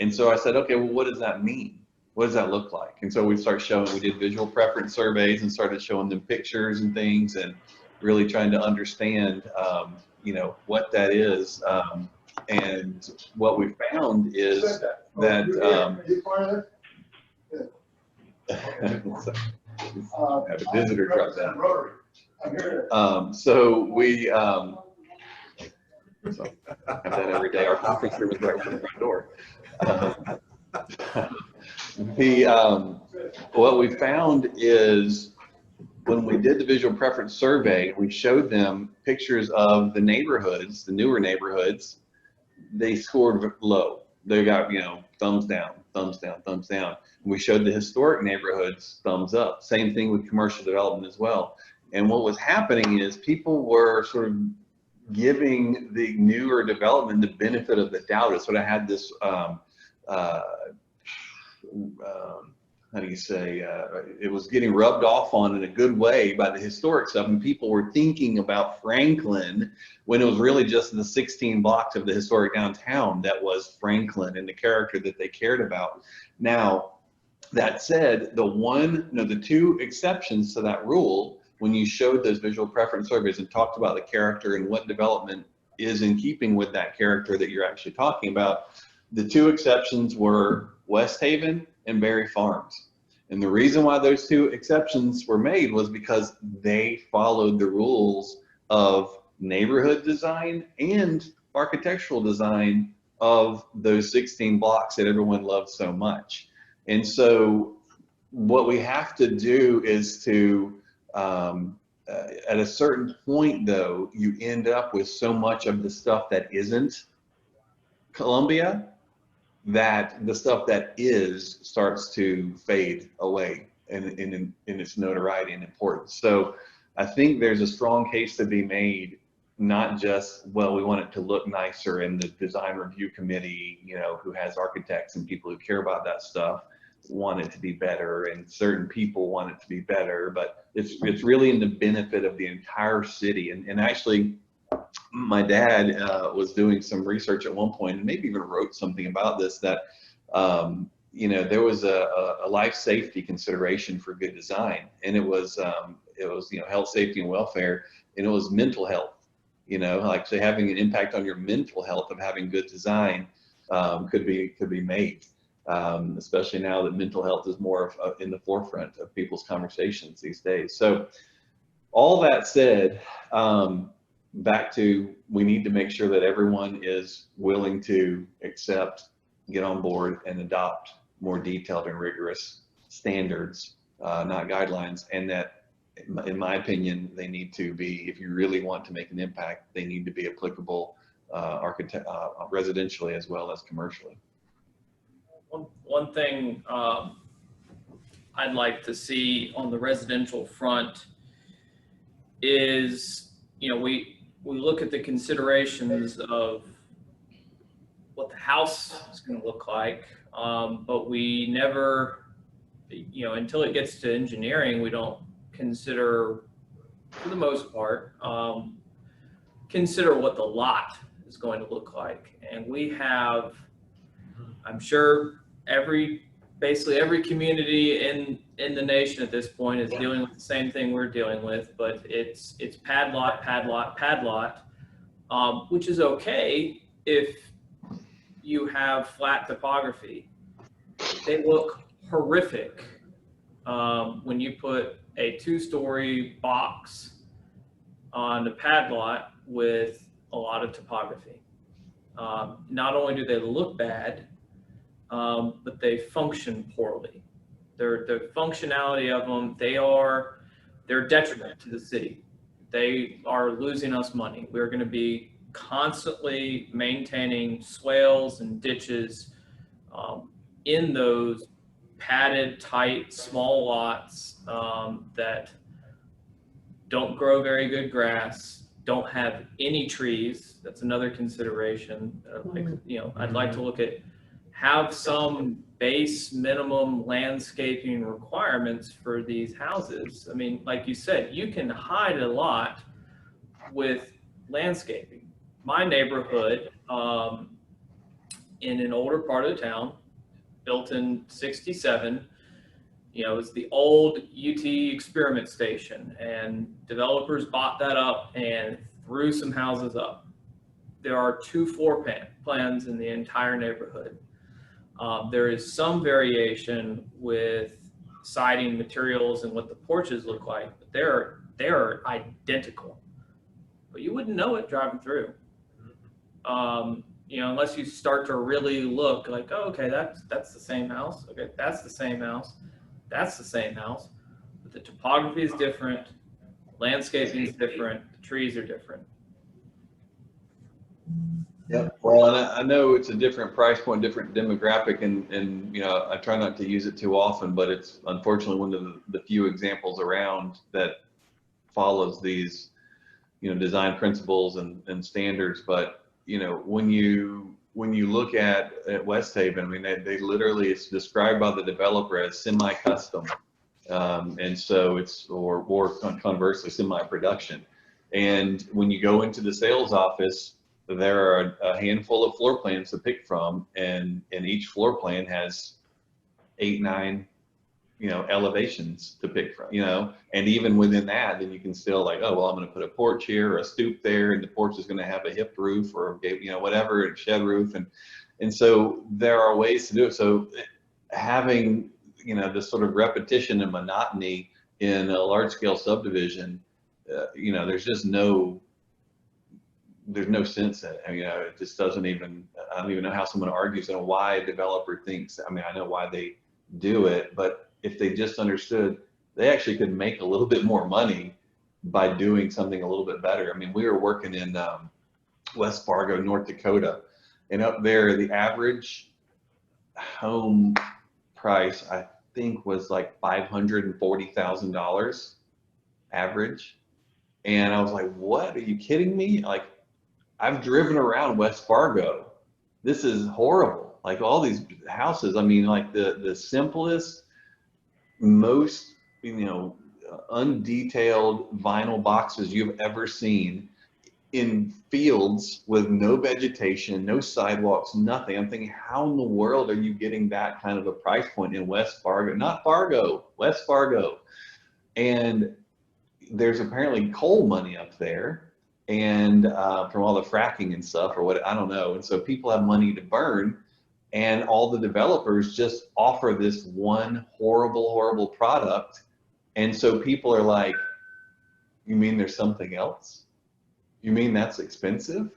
And so I said, okay, well, what does that mean? What does that look like? And so we started showing, we did visual preference surveys and started showing them pictures and things and really trying to understand, you know, what that is. And what we found is that, have a visitor drop down. So we, so I have that every day. Our conference room is right in the front door. What we found is when we did the visual preference survey, we showed them pictures of the neighborhoods, the newer neighborhoods. They scored low. They got, you know, thumbs down, thumbs down, thumbs down. And we showed the historic neighborhoods thumbs up. Same thing with commercial development as well. And what was happening is people were sort of giving the newer development the benefit of the doubt. It sort of had this, how do you say, it was getting rubbed off on in a good way by the historic stuff, and people were thinking about Franklin when it was really just the 16 blocks of the historic downtown that was Franklin and the character that they cared about. Now, that said, the two exceptions to that rule, when you showed those visual preference surveys and talked about the character and what development is in keeping with that character that you're actually talking about, the two exceptions were West Haven and Berry Farms. And the reason why those two exceptions were made was because they followed the rules of neighborhood design and architectural design of those 16 blocks that everyone loves so much. And so what we have to do is to, at a certain point though, you end up with so much of the stuff that isn't Columbia, that the stuff that is starts to fade away in its notoriety and importance. So I think there's a strong case to be made, not just, well, we want it to look nicer, and the design review committee, you know, who has architects and people who care about that stuff want it to be better, and certain people want it to be better, but it's really in the benefit of the entire city. And actually, my dad was doing some research at one point, and maybe even wrote something about this, that you know, there was a life safety consideration for good design, and it was you know, health, safety, and welfare, and it was mental health. You know, like, say, having an impact on your mental health of having good design could be made, especially now that mental health is more in the forefront of people's conversations these days. So all that said, back to, we need to make sure that everyone is willing to accept, get on board, and adopt more detailed and rigorous standards, not guidelines. And that, in my opinion, they need to be, if you really want to make an impact, they need to be applicable residentially as well as commercially. One thing I'd like to see on the residential front is, you know, we look at the considerations of what the house is going to look like, but we never, you know, until it gets to engineering, we don't consider, for the most part, consider what the lot is going to look like. And we have, I'm sure, basically every community in the nation at this point is dealing with the same thing we're dealing with, but it's pad lot, which is okay if you have flat topography. They look horrific when you put a 2-story box on the pad lot with a lot of topography. Not only do they look bad, but they function poorly. The functionality of them, they're detriment to the city. They are losing us money. We're going to be constantly maintaining swales and ditches in those padded, tight, small lots that don't grow very good grass, don't have any trees. That's another consideration. Like, I'd like to look at, have some base minimum landscaping requirements for these houses. I mean, like you said, you can hide a lot with landscaping. My neighborhood, in an older part of the town, built in '67, it's the old UT experiment station, and developers bought that up and threw some houses up. There are 2 floor plans in the entire neighborhood. There is some variation with siding materials and what the porches look like, but they're identical. But you wouldn't know it driving through. Unless you start to really look like, oh, okay, that's the same house. Okay, that's the same house. That's the same house. But the topography is different. Landscaping is different. The trees are different. Yep. Well, and I know it's a different price point, different demographic, and I try not to use it too often, but it's unfortunately one of the few examples around that follows these, design principles and standards. But when you look at West Haven, I mean, they literally, it's described by the developer as semi-custom, and so it's or conversely semi-production. And when you go into the sales office, there are a handful of floor plans to pick from, and each floor plan has 8, 9, elevations to pick from, and even within that, then you can still like, oh, well, I'm going to put a porch here or a stoop there, and the porch is going to have a hip roof or whatever, and shed roof, and so there are ways to do it. So having this sort of repetition and monotony in a large scale subdivision, there's just no sense in it. I mean, it just doesn't even, I don't even know how someone argues and why a developer thinks, I mean, I know why they do it, but if they just understood, they actually could make a little bit more money by doing something a little bit better. I mean, we were working in West Fargo, North Dakota, and up there, the average home price, I think, was like $540,000 average. And I was like, what, are you kidding me? Like, I've driven around West Fargo. This is horrible. Like all these houses, I mean, like the simplest, most, undetailed vinyl boxes you've ever seen in fields with no vegetation, no sidewalks, nothing. I'm thinking, how in the world are you getting that kind of a price point in West Fargo? Not Fargo, West Fargo. And there's apparently coal money up there, and from all the fracking and stuff, or what, I don't know. And so people have money to burn, and all the developers just offer this one horrible product. And so people are like, you mean there's something else? You mean that's expensive?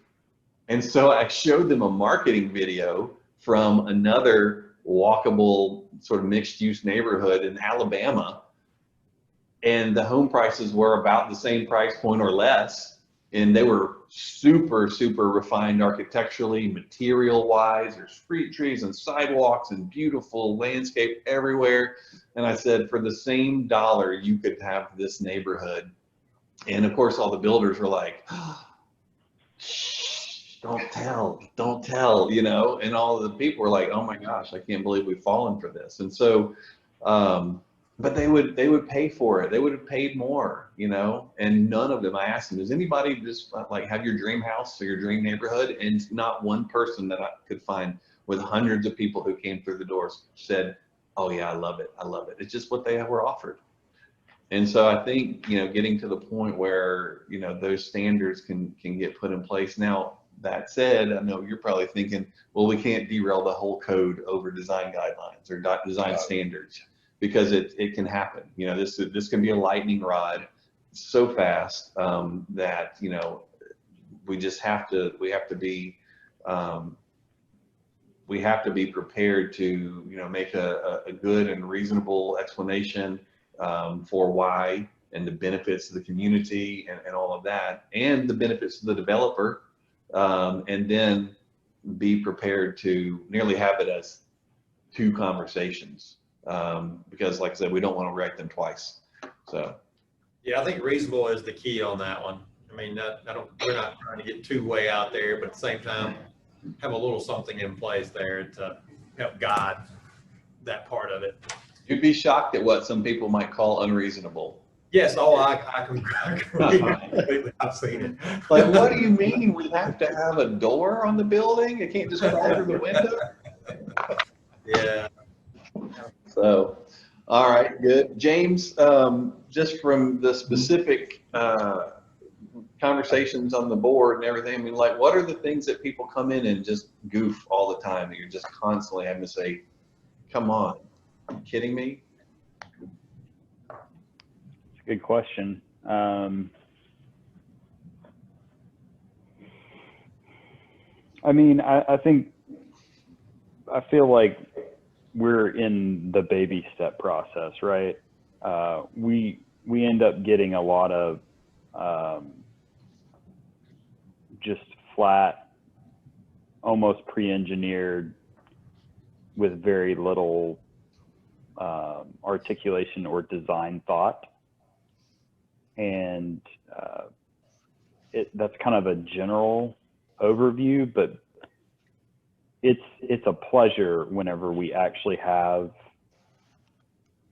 And so I showed them a marketing video from another walkable sort of mixed use neighborhood in Alabama, and the home prices were about the same price point or less. And they were super refined architecturally, material wise. There's street trees and sidewalks and beautiful landscape everywhere. And I said, for the same dollar, you could have this neighborhood. And of course, all the builders were like, shh, don't tell, and all of the people were like, oh my gosh, I can't believe we've fallen for this. And so, but they would pay for it. They would have paid more, and none of them, I asked them, does anybody just like have your dream house or your dream neighborhood? And not one person that I could find, with hundreds of people who came through the doors, said, oh yeah, I love it. It's just what they were offered. And so I think, getting to the point where, those standards can get put in place. Now, that said, I know you're probably thinking, well, we can't derail the whole code over design guidelines or design standards, because it can happen. This can be a lightning rod so fast that, we just have to be prepared to, make a good and reasonable explanation for why, and the benefits to the community and all of that, and the benefits to the developer, and then be prepared to nearly have it as 2 conversations. Because like I said, we don't want to wreck them twice. So, Yeah, I think reasonable is the key on that one. I mean, we're not trying to get too way out there, but at the same time, have a little something in place there to help guide that part of it. you'd be shocked at what some people might call unreasonable. Yes, I completely, I've seen it. Like, what do you mean we have to have a door on the building? It can't just crawl through the window? Yeah. So, all right, good. James, just from the specific conversations on the board and everything, I mean, like, what are the things that people come in and just goof all the time that you're just constantly having to say, come on, are you kidding me? Good question. I mean, I feel like we're in the baby step process, right? We end up getting a lot of just flat, almost pre-engineered with very little articulation or design thought. And that's kind of a general overview, but it's a pleasure whenever we actually have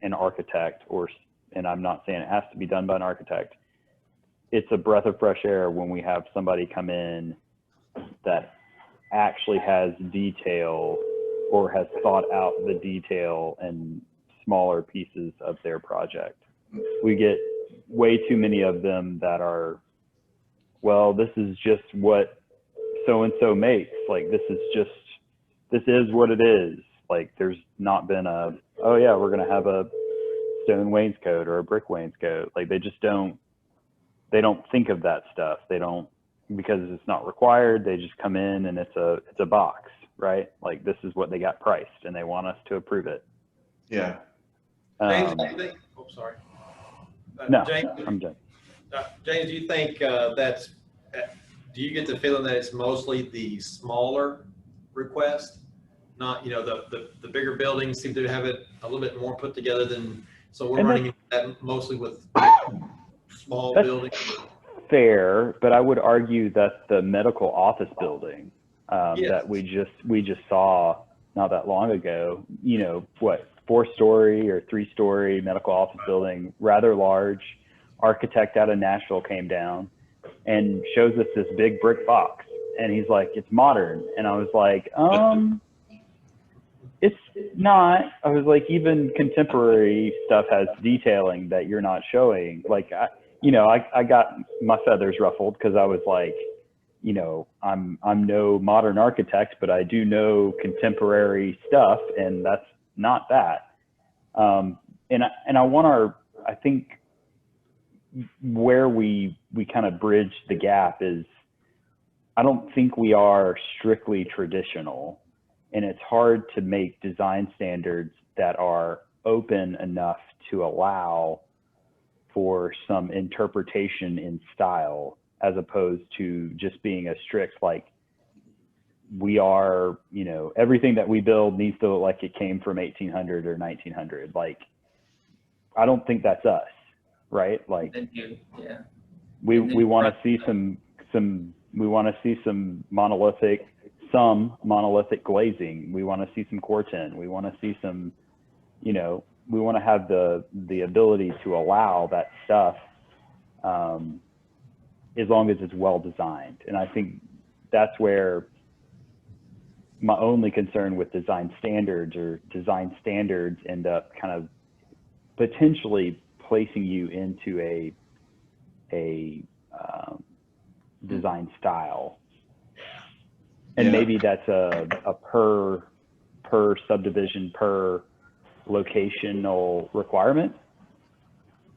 an architect, and I'm not saying it has to be done by an architect. It's a breath of fresh air when we have somebody come in that actually has detail or has thought out the detail and smaller pieces of their project. We get way too many of them that are, well, this is just what so-and-so makes. Like, this is what it is. Like, there's not been oh yeah, we're going to have a stone wainscot or a brick wainscot. Like, they don't think of that stuff. They don't, because it's not required. They just come in and it's a box, right? Like, this is what they got priced and they want us to approve it. Yeah. James, do you think, oh, sorry. No, James, I'm done. James, do you think do you get the feeling that it's mostly the smaller request? Not, the bigger buildings seem to have it a little bit more put together than, so we're And running into that mostly with small That's buildings. fair, but I would argue that the medical office building Yes. that we just saw not that long ago, 4-story or 3-story medical office building, rather large. Architect out of Nashville came down and shows us this big brick box, and he's like, it's modern. And I was like, it's not. I was like, even contemporary stuff has detailing that you're not showing. Like, I got my feathers ruffled because I was like, I'm no modern architect, but I do know contemporary stuff, and that's not that. And I want I think where we kind of bridge the gap is, I don't think we are strictly traditional, and it's hard to make design standards that are open enough to allow for some interpretation in style, as opposed to just being a strict, like, we are, everything that we build needs to look like it came from 1800 or 1900. Like, I don't think that's us, right? Like, Yeah. we want to see we want to see some monolithic glazing. We want to see some Corten. We want to see some, we want to have the ability to allow that stuff, as long as it's well designed. And I think that's where my only concern with design standards end up kind of potentially placing you into a design style. And Yeah. maybe that's a per subdivision, per locational requirement.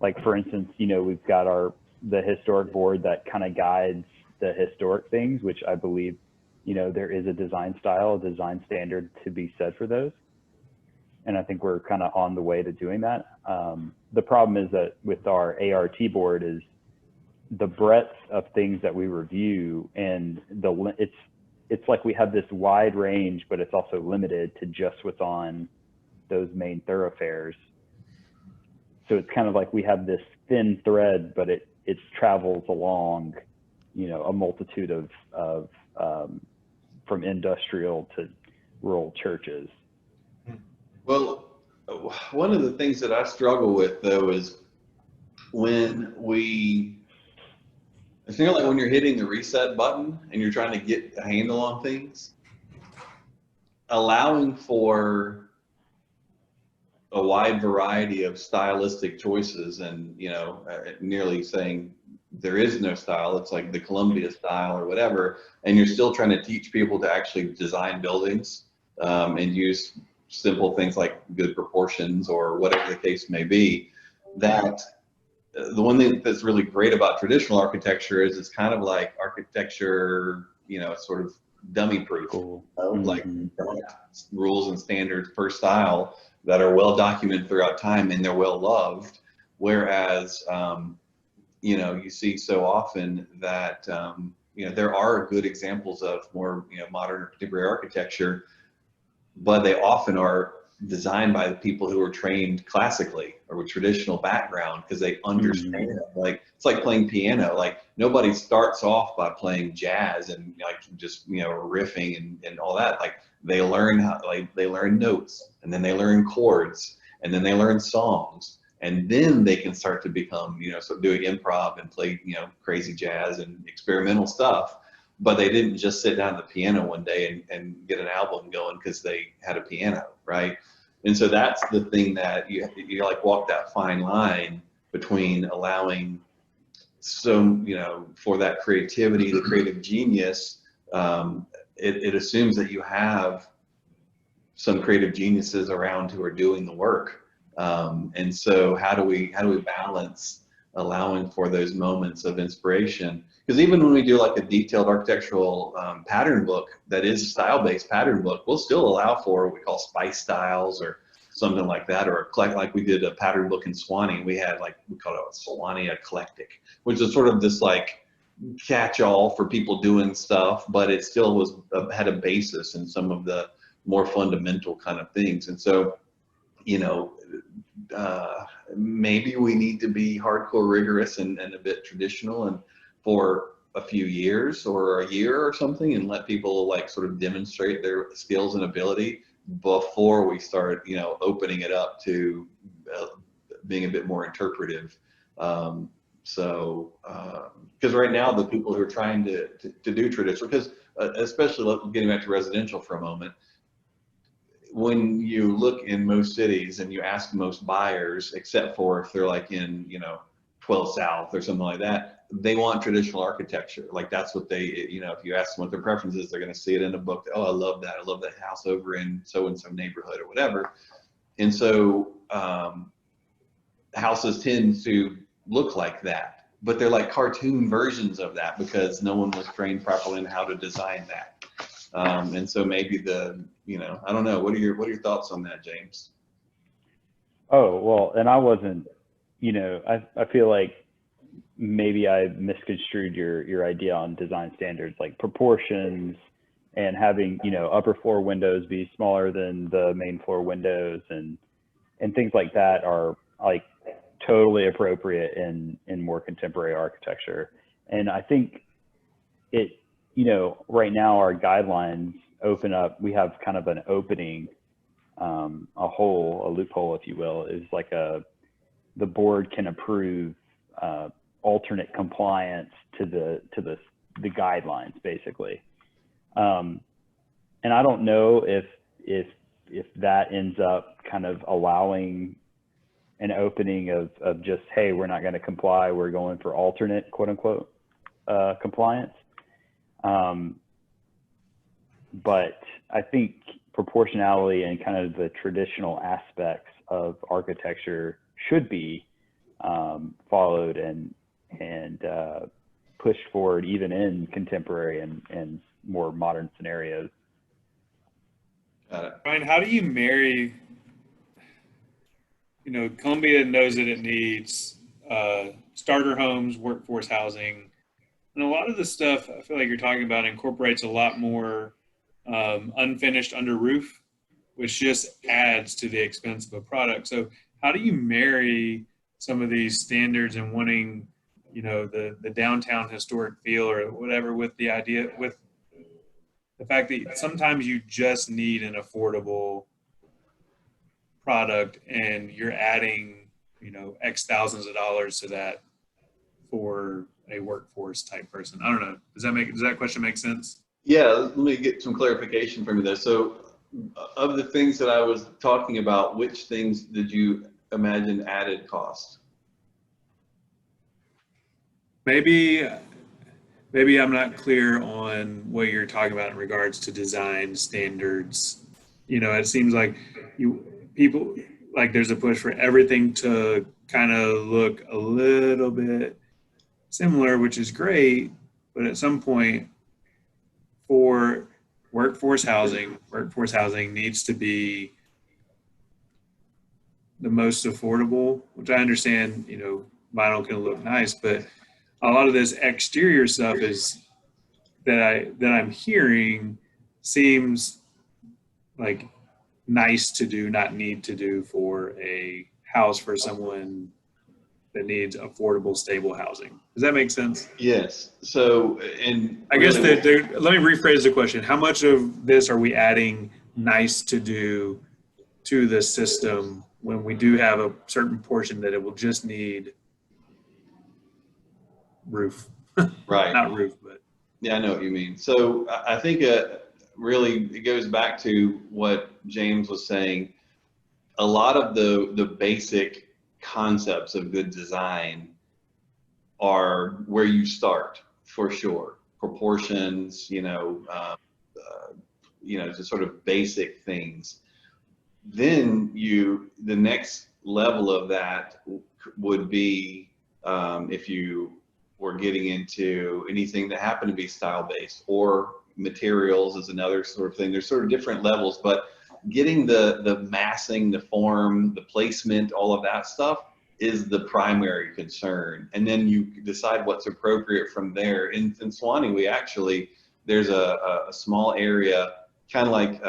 Like, for instance, we've got the historic board that kind of guides the historic things, which I believe, there is a design style, a design standard to be said for those. And I think we're kind of on the way to doing that. The problem is that with our ART board is the breadth of things that we review, and it's like we have this wide range, but it's also limited to just what's on those main thoroughfares. So it's kind of like we have this thin thread, but it travels along, you know, a multitude of from industrial to rural churches. Well, one of the things that I struggle with though is it's kind of like when you're hitting the reset button and you're trying to get a handle on things, allowing for a wide variety of stylistic choices and, you know, nearly saying there is no style. It's like the Columbia style or whatever. And you're still trying to teach people to actually design buildings and use simple things like good proportions or whatever the case may be. That the one thing that's really great about traditional architecture is it's kind of like architecture, you know, sort of dummy proof, Cool. like rules and standards per style that are well documented throughout time and they're well loved. Whereas, you know, you see so often that, you know, there are good examples of more, you know, modern or contemporary architecture, but they often are designed by the people who are trained classically or with traditional background because they understand it. Like it's like playing piano. Like nobody starts off by playing jazz and like just, you know, riffing and all that. Like they learn how, like they learn notes and then they learn chords and then they learn songs and then they can start to become, you know, so doing improv and play, you know, crazy jazz and experimental stuff. But they didn't just sit down at the piano one day and get an album going because they had a piano, right? And so that's the thing that you like walk that fine line between allowing some, you know, for that creativity, the creative genius, it assumes that you have some creative geniuses around who are doing the work. And so how do we balance allowing for those moments of inspiration? Because even when we do like a detailed architectural pattern book that is a style-based pattern book, we'll still allow for what we call spice styles or something like that, or like we did a pattern book in Swanee. We had like, we called it Swanee Eclectic, which is sort of this like catch-all for people doing stuff, but it still was had a basis in some of the more fundamental kind of things. And so, you know, maybe we need to be hardcore rigorous and a bit traditional and for a few years or a year or something and let people like sort of demonstrate their skills and ability before we start, you know, opening it up to being a bit more interpretive. Because right now the people who are trying to do traditional, because especially getting back to residential for a moment, when you look in most cities and you ask most buyers, except for if they're like in, you know, 12 South or something like that, they want traditional architecture. Like that's what they, you know, if you ask them what their preference is, they're going to see it in a book. Oh, I love that. I love that house over in so-and-so neighborhood or whatever. And so houses tend to look like that, but they're like cartoon versions of that because no one was trained properly in how to design that. And so maybe you know, I don't know. What are your thoughts on that, James? Oh, well, and I wasn't, you know, I feel like maybe I misconstrued your idea on design standards, like proportions and having, you know, upper floor windows be smaller than the main floor windows and things like that are like totally appropriate in more contemporary architecture. And I think it, you know, right now our guidelines open up, we have kind of an opening, a loophole, if you will, is like the board can approve alternate compliance to the guidelines, basically. And I don't know if that ends up kind of allowing an opening of just, hey, we're not going to comply, we're going for alternate, quote unquote, compliance. But I think proportionality and kind of the traditional aspects of architecture should be followed and pushed forward even in contemporary and more modern scenarios. Ryan, how do you marry, you know, Columbia knows that it needs starter homes, workforce housing, and a lot of the stuff I feel like you're talking about incorporates a lot more unfinished under roof which just adds to the expense of a product. So how do you marry some of these standards and wanting, you know, the downtown historic feel or whatever with the idea, with the fact that sometimes you just need an affordable product and you're adding, you know, X thousands of dollars to that for a workforce type person? I don't know. Does that question make sense? Yeah, let me get some clarification from you there. So of the things that I was talking about, which things did you imagine added cost? Maybe I'm not clear on what you're talking about in regards to design standards. You know, it seems like people like there's a push for everything to kind of look a little bit similar, which is great, but at some point for workforce housing needs to be the most affordable, which I understand, you know, vinyl can look nice, but a lot of this exterior stuff is that I'm hearing seems like nice to do, not need to do for a house for someone that needs affordable, stable housing. Does that make sense? Yes. So, and I guess really, let me rephrase the question. How much of this are we adding nice to do to the system when we do have a certain portion that it will just need roof? right. Not roof, but Yeah, I know what you mean. So I think really it goes back to what James was saying. A lot of the basic concepts of good design are where you start for sure. Proportions, just sort of basic things. Then the next level of that would be if you were getting into anything that happened to be style based, or materials is another sort of thing. There's sort of different levels, but getting the massing, the form, the placement, all of that stuff is the primary concern. And then you decide what's appropriate from there. In Sewanee, there's a small area, kind of like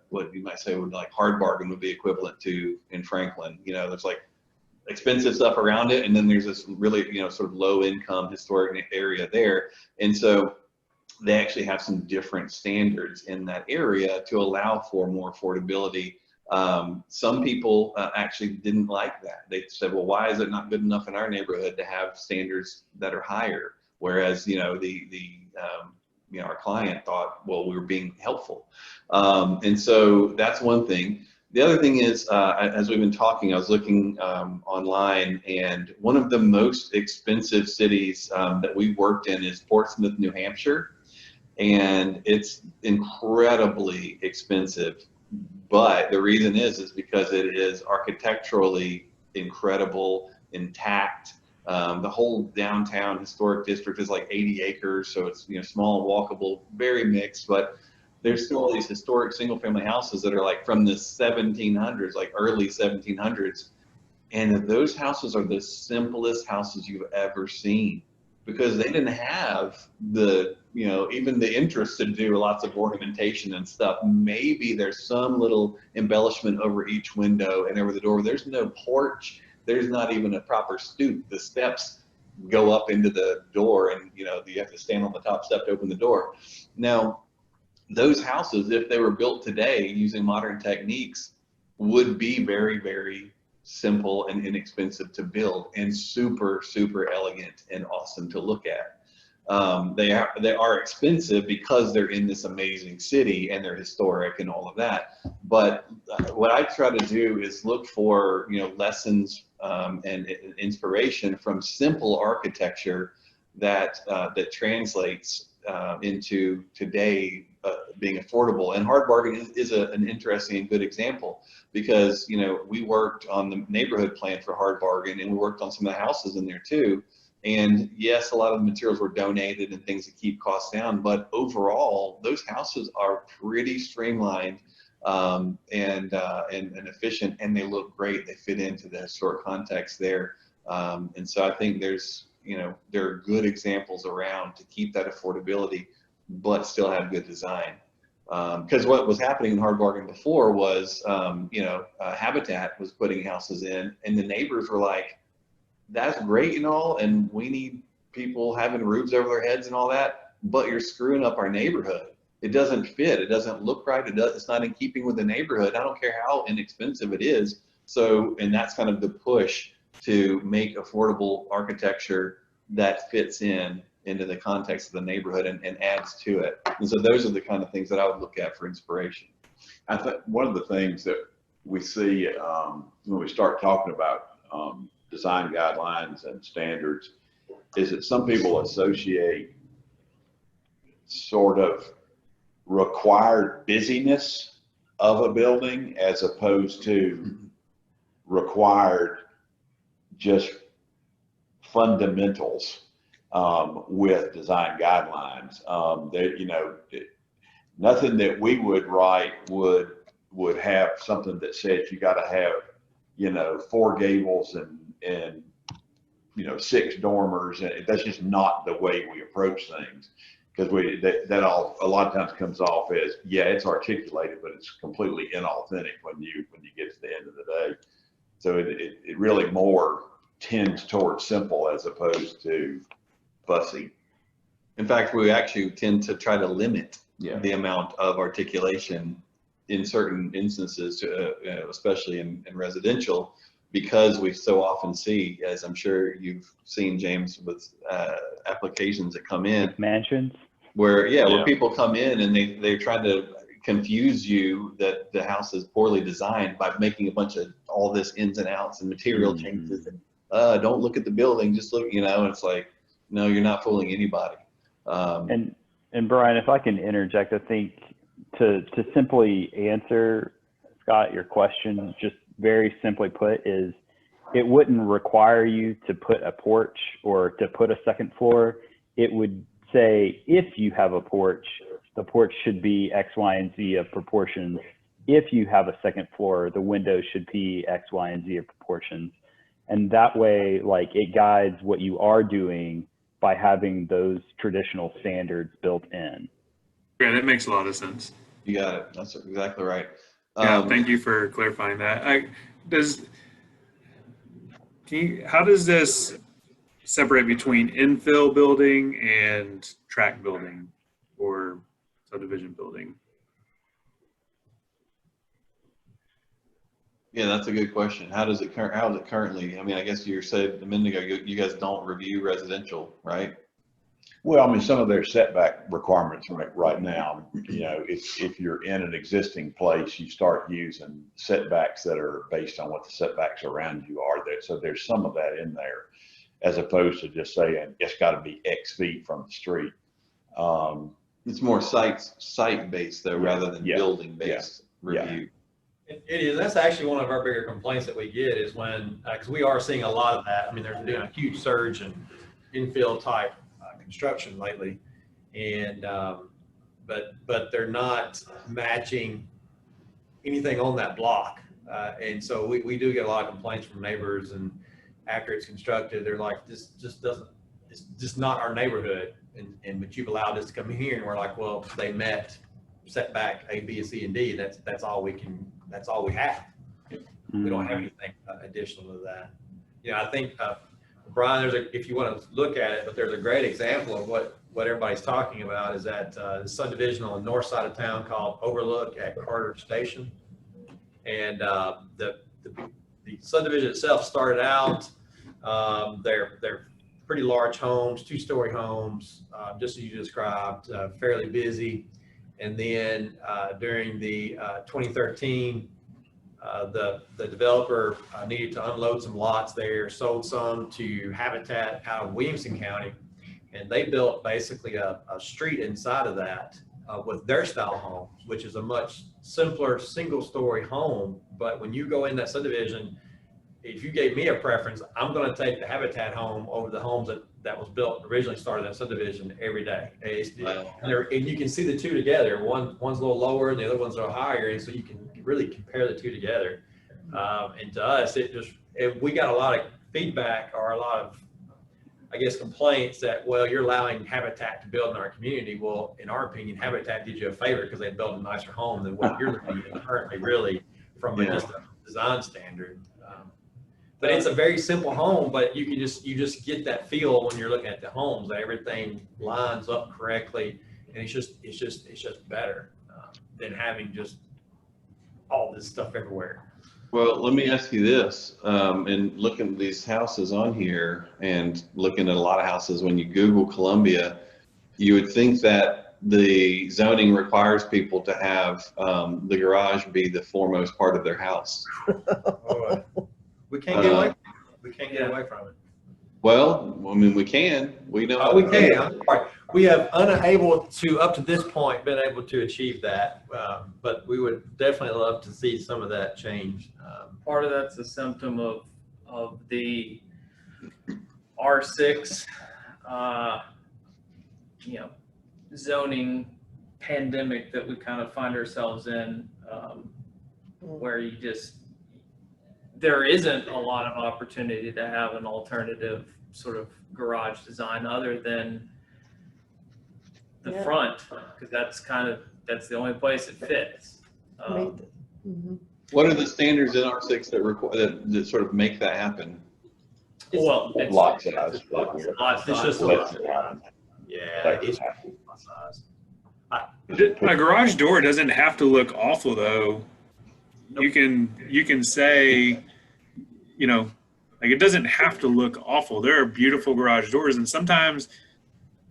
what you might say would like Hard Bargain would be equivalent to in Franklin. You know, there's like expensive stuff around it, and then there's this really, sort of low income historic area there. And so they actually have some different standards in that area to allow for more affordability. Some people actually didn't like that. They said, well, why is it not good enough in our neighborhood to have standards that are higher? Whereas, our client thought, well, we were being helpful. And so that's one thing. The other thing is, as we've been talking, I was looking online, and one of the most expensive cities that we worked in is Portsmouth, New Hampshire. And it's incredibly expensive. But the reason is because it is architecturally incredible, intact. The whole downtown historic district is like 80 acres, so it's small, walkable, very mixed. But there's still all these historic single-family houses that are like from the 1700s, like early 1700s, and those houses are the simplest houses you've ever seen, because they didn't have the even the interest to do lots of ornamentation and stuff. Maybe there's some little embellishment over each window and over the door. There's no porch. There's not even a proper stoop. The steps go up into the door, and you have to stand on the top step to open the door. Now, those houses, if they were built today using modern techniques, would be very, very simple and inexpensive to build, and super, super elegant and awesome to look at. They are expensive because they're in this amazing city and they're historic and all of that. But what I try to do is look for lessons and inspiration from simple architecture that translates into today being affordable. And Hard Bargain is an interesting and good example, because we worked on the neighborhood plan for Hard Bargain, and we worked on some of the houses in there too. And yes, a lot of the materials were donated and things to keep costs down, but overall, those houses are pretty streamlined and efficient, and they look great. They fit into the historic context there. And so I think there are good examples around to keep that affordability, but still have good design. Because what was happening in Hard Bargain before was, Habitat was putting houses in, and the neighbors were like, that's great and all, and we need people having roofs over their heads and all that, but you're screwing up our neighborhood. It doesn't fit. It doesn't look right. It's not in keeping with the neighborhood. I don't care how inexpensive it is. So, and that's kind of the push to make affordable architecture that fits into the context of the neighborhood and adds to it. And so those are the kind of things that I would look at for inspiration. I think one of the things that we see when we start talking about design guidelines and standards is that some people associate sort of required busyness of a building as opposed to required just fundamentals with design guidelines. Nothing that we would write would have something that says you got to have 4 gables and 6 dormers, and that's just not the way we approach things, because that all a lot of times comes off as, yeah, it's articulated, but it's completely inauthentic when you get to the end of the day. So it really more tends towards simple as opposed to fussy. In fact, we actually tend to try to limit Yeah. the amount of articulation in certain instances, especially in residential, because we so often see, as I'm sure you've seen, James, with applications that come in, Mansions. where Yeah. people come in and they try to confuse you that the house is poorly designed by making a bunch of all this ins and outs and material changes. And, don't look at the building, just look, it's like, no, you're not fooling anybody. And Brian, if I can interject, I think to simply answer, Scott, your question, just very simply put, is it wouldn't require you to put a porch or to put a second floor. It would say, if you have a porch, the porch should be X, Y, and Z of proportions. If you have a second floor, the windows should be X, Y, and Z of proportions. And that way, like, it guides what you are doing by having those traditional standards built in. Yeah, that makes a lot of sense. You got it. That's exactly right. Yeah, thank you for clarifying that. How does this separate between infill building and tract building or subdivision building? Yeah, that's a good question. How is it currently? I mean, I guess you said a minute ago, you guys don't review residential, right? Well, I mean, some of their setback requirements right now, if you're in an existing place, you start using setbacks that are based on what the setbacks around you are there. So there's some of that in there, as opposed to just saying it's got to be X feet from the street. It's more site based though, rather than building based review. It is. That's actually one of our bigger complaints that we get is when, because we are seeing a lot of that. I mean, they're doing a huge surge in infill type construction lately, and but they're not matching anything on that block, and so we do get a lot of complaints from neighbors, and after it's constructed, they're like, this just doesn't, it's just not our neighborhood, and but you've allowed us to come here, and we're like, well, they met setback A, B, C, and D. That's all we can. That's all we have. We don't have anything additional to that. I think Brian, if you want to look at it, but there's a great example of what everybody's talking about is that the subdivision on the north side of town called Overlook at Carter Station, and the subdivision itself started out. They're pretty large homes, 2-story homes, just as you described, fairly busy. And then during the 2013, the developer needed to unload some lots there, sold some to Habitat out of Williamson County, and they built basically a street inside of that with their style homes, which is a much simpler single-story home. But when you go in that subdivision, if you gave me a preference, I'm going to take the Habitat home over the homes that was built originally started that subdivision every day. And you can see the two together. One's a little lower and the other one's a little higher, and so you can really compare the two together. And to us, we got a lot of feedback, or a lot of, I guess, complaints that, well, you're allowing Habitat to build in our community. Well, in our opinion, Habitat did you a favor because they built a nicer home than what you're living in currently, really, from just a design standard. But it's a very simple home, but you just get that feel when you're looking at the homes that everything lines up correctly, and it's just better than having just all this stuff everywhere. Well, let me ask you this, and looking at these houses on here and looking at a lot of houses, when you Google Columbia, you would think that the zoning requires people to have the garage be the foremost part of their house. We can't get away. We can't get away from it. Well, I mean, we can. We know. We can. I'm sorry. We have unable to, up to this point, been able to achieve that, but we would definitely love to see some of that change. Part of that's a symptom of the R6, zoning pandemic that we kind of find ourselves in, where there isn't a lot of opportunity to have an alternative sort of garage design other than the front, because that's the only place it fits. What are the standards in R6 that sort of make that happen? Well, it's Lot size. It's just a lot. Yeah, it's lot size. A garage door doesn't have to look awful, though. You can say, like, it doesn't have to look awful. There are beautiful garage doors, and sometimes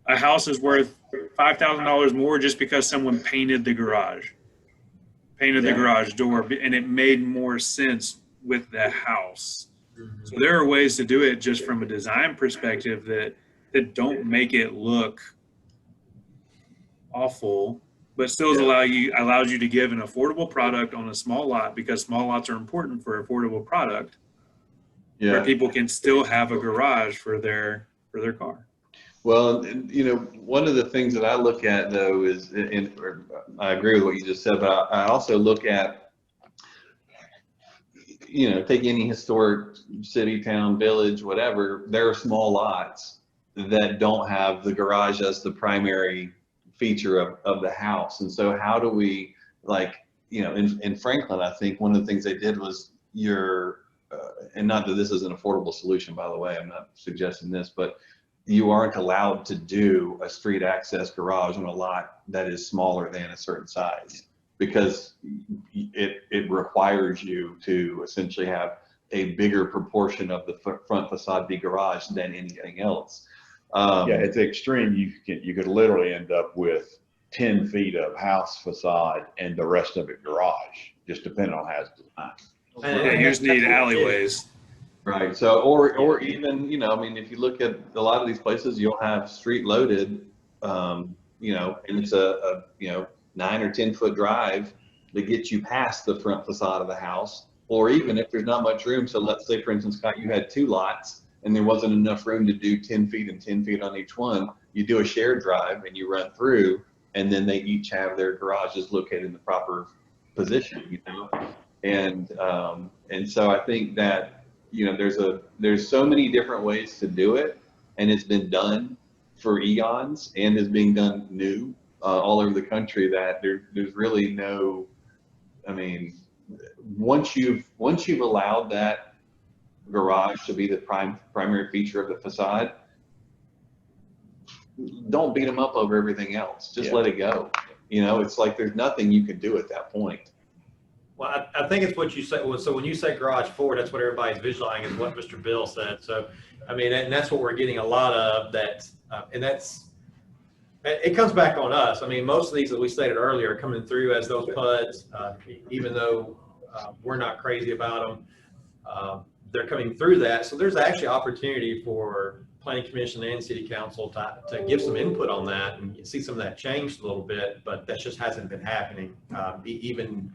a house is worth $5,000 more just because someone painted the garage door, and it made more sense with the house. So there are ways to do it just from a design perspective that don't make it look awful, but still allows you to give an affordable product on a small lot, because small lots are important for affordable product. Yeah. Where people can still have a garage for their car. Well, one of the things that I look at, though, is, I agree with what you just said, but I also look at, take any historic city, town, village, whatever, there are small lots that don't have the garage as the primary feature of the house. And so how do we, in Franklin, I think one of the things they did was and not that this is an affordable solution, by the way, I'm not suggesting this, but you aren't allowed to do a street access garage on a lot that is smaller than a certain size, because it requires you to essentially have a bigger proportion of the front facade be garage than anything else. At the extreme, you could literally end up with 10 feet of house facade and the rest of it garage, just depending on how it's designed. You just need alleyways. Right. So, or even, if you look at a lot of these places, you'll have street loaded, and it's a 9 or 10 foot drive to get you past the front facade of the house. Or even if there's not much room, so let's say, for instance, Scott, you had 2 lots and there wasn't enough room to do 10 feet and 10 feet on each one, you do a shared drive and you run through, and then they each have their garages located in the proper position, And so I think that, there's so many different ways to do it, and it's been done for eons and is being done new all over the country, that there's really no, once you've allowed that garage to be the primary feature of the facade, don't beat them up over everything else. Just let it go. It's like there's nothing you can do at that point. Well, I think it's what you say. So when you say garage forward, that's what everybody's visualizing, is what Mr. Bill said. So, and that's what we're getting a lot of that. And it comes back on us. Most of these, as we stated earlier, are coming through as those PUDs, even though we're not crazy about them. They're coming through that. So there's actually opportunity for Planning Commission and City Council to give some input on that and see some of that changed a little bit, but that just hasn't been happening. Even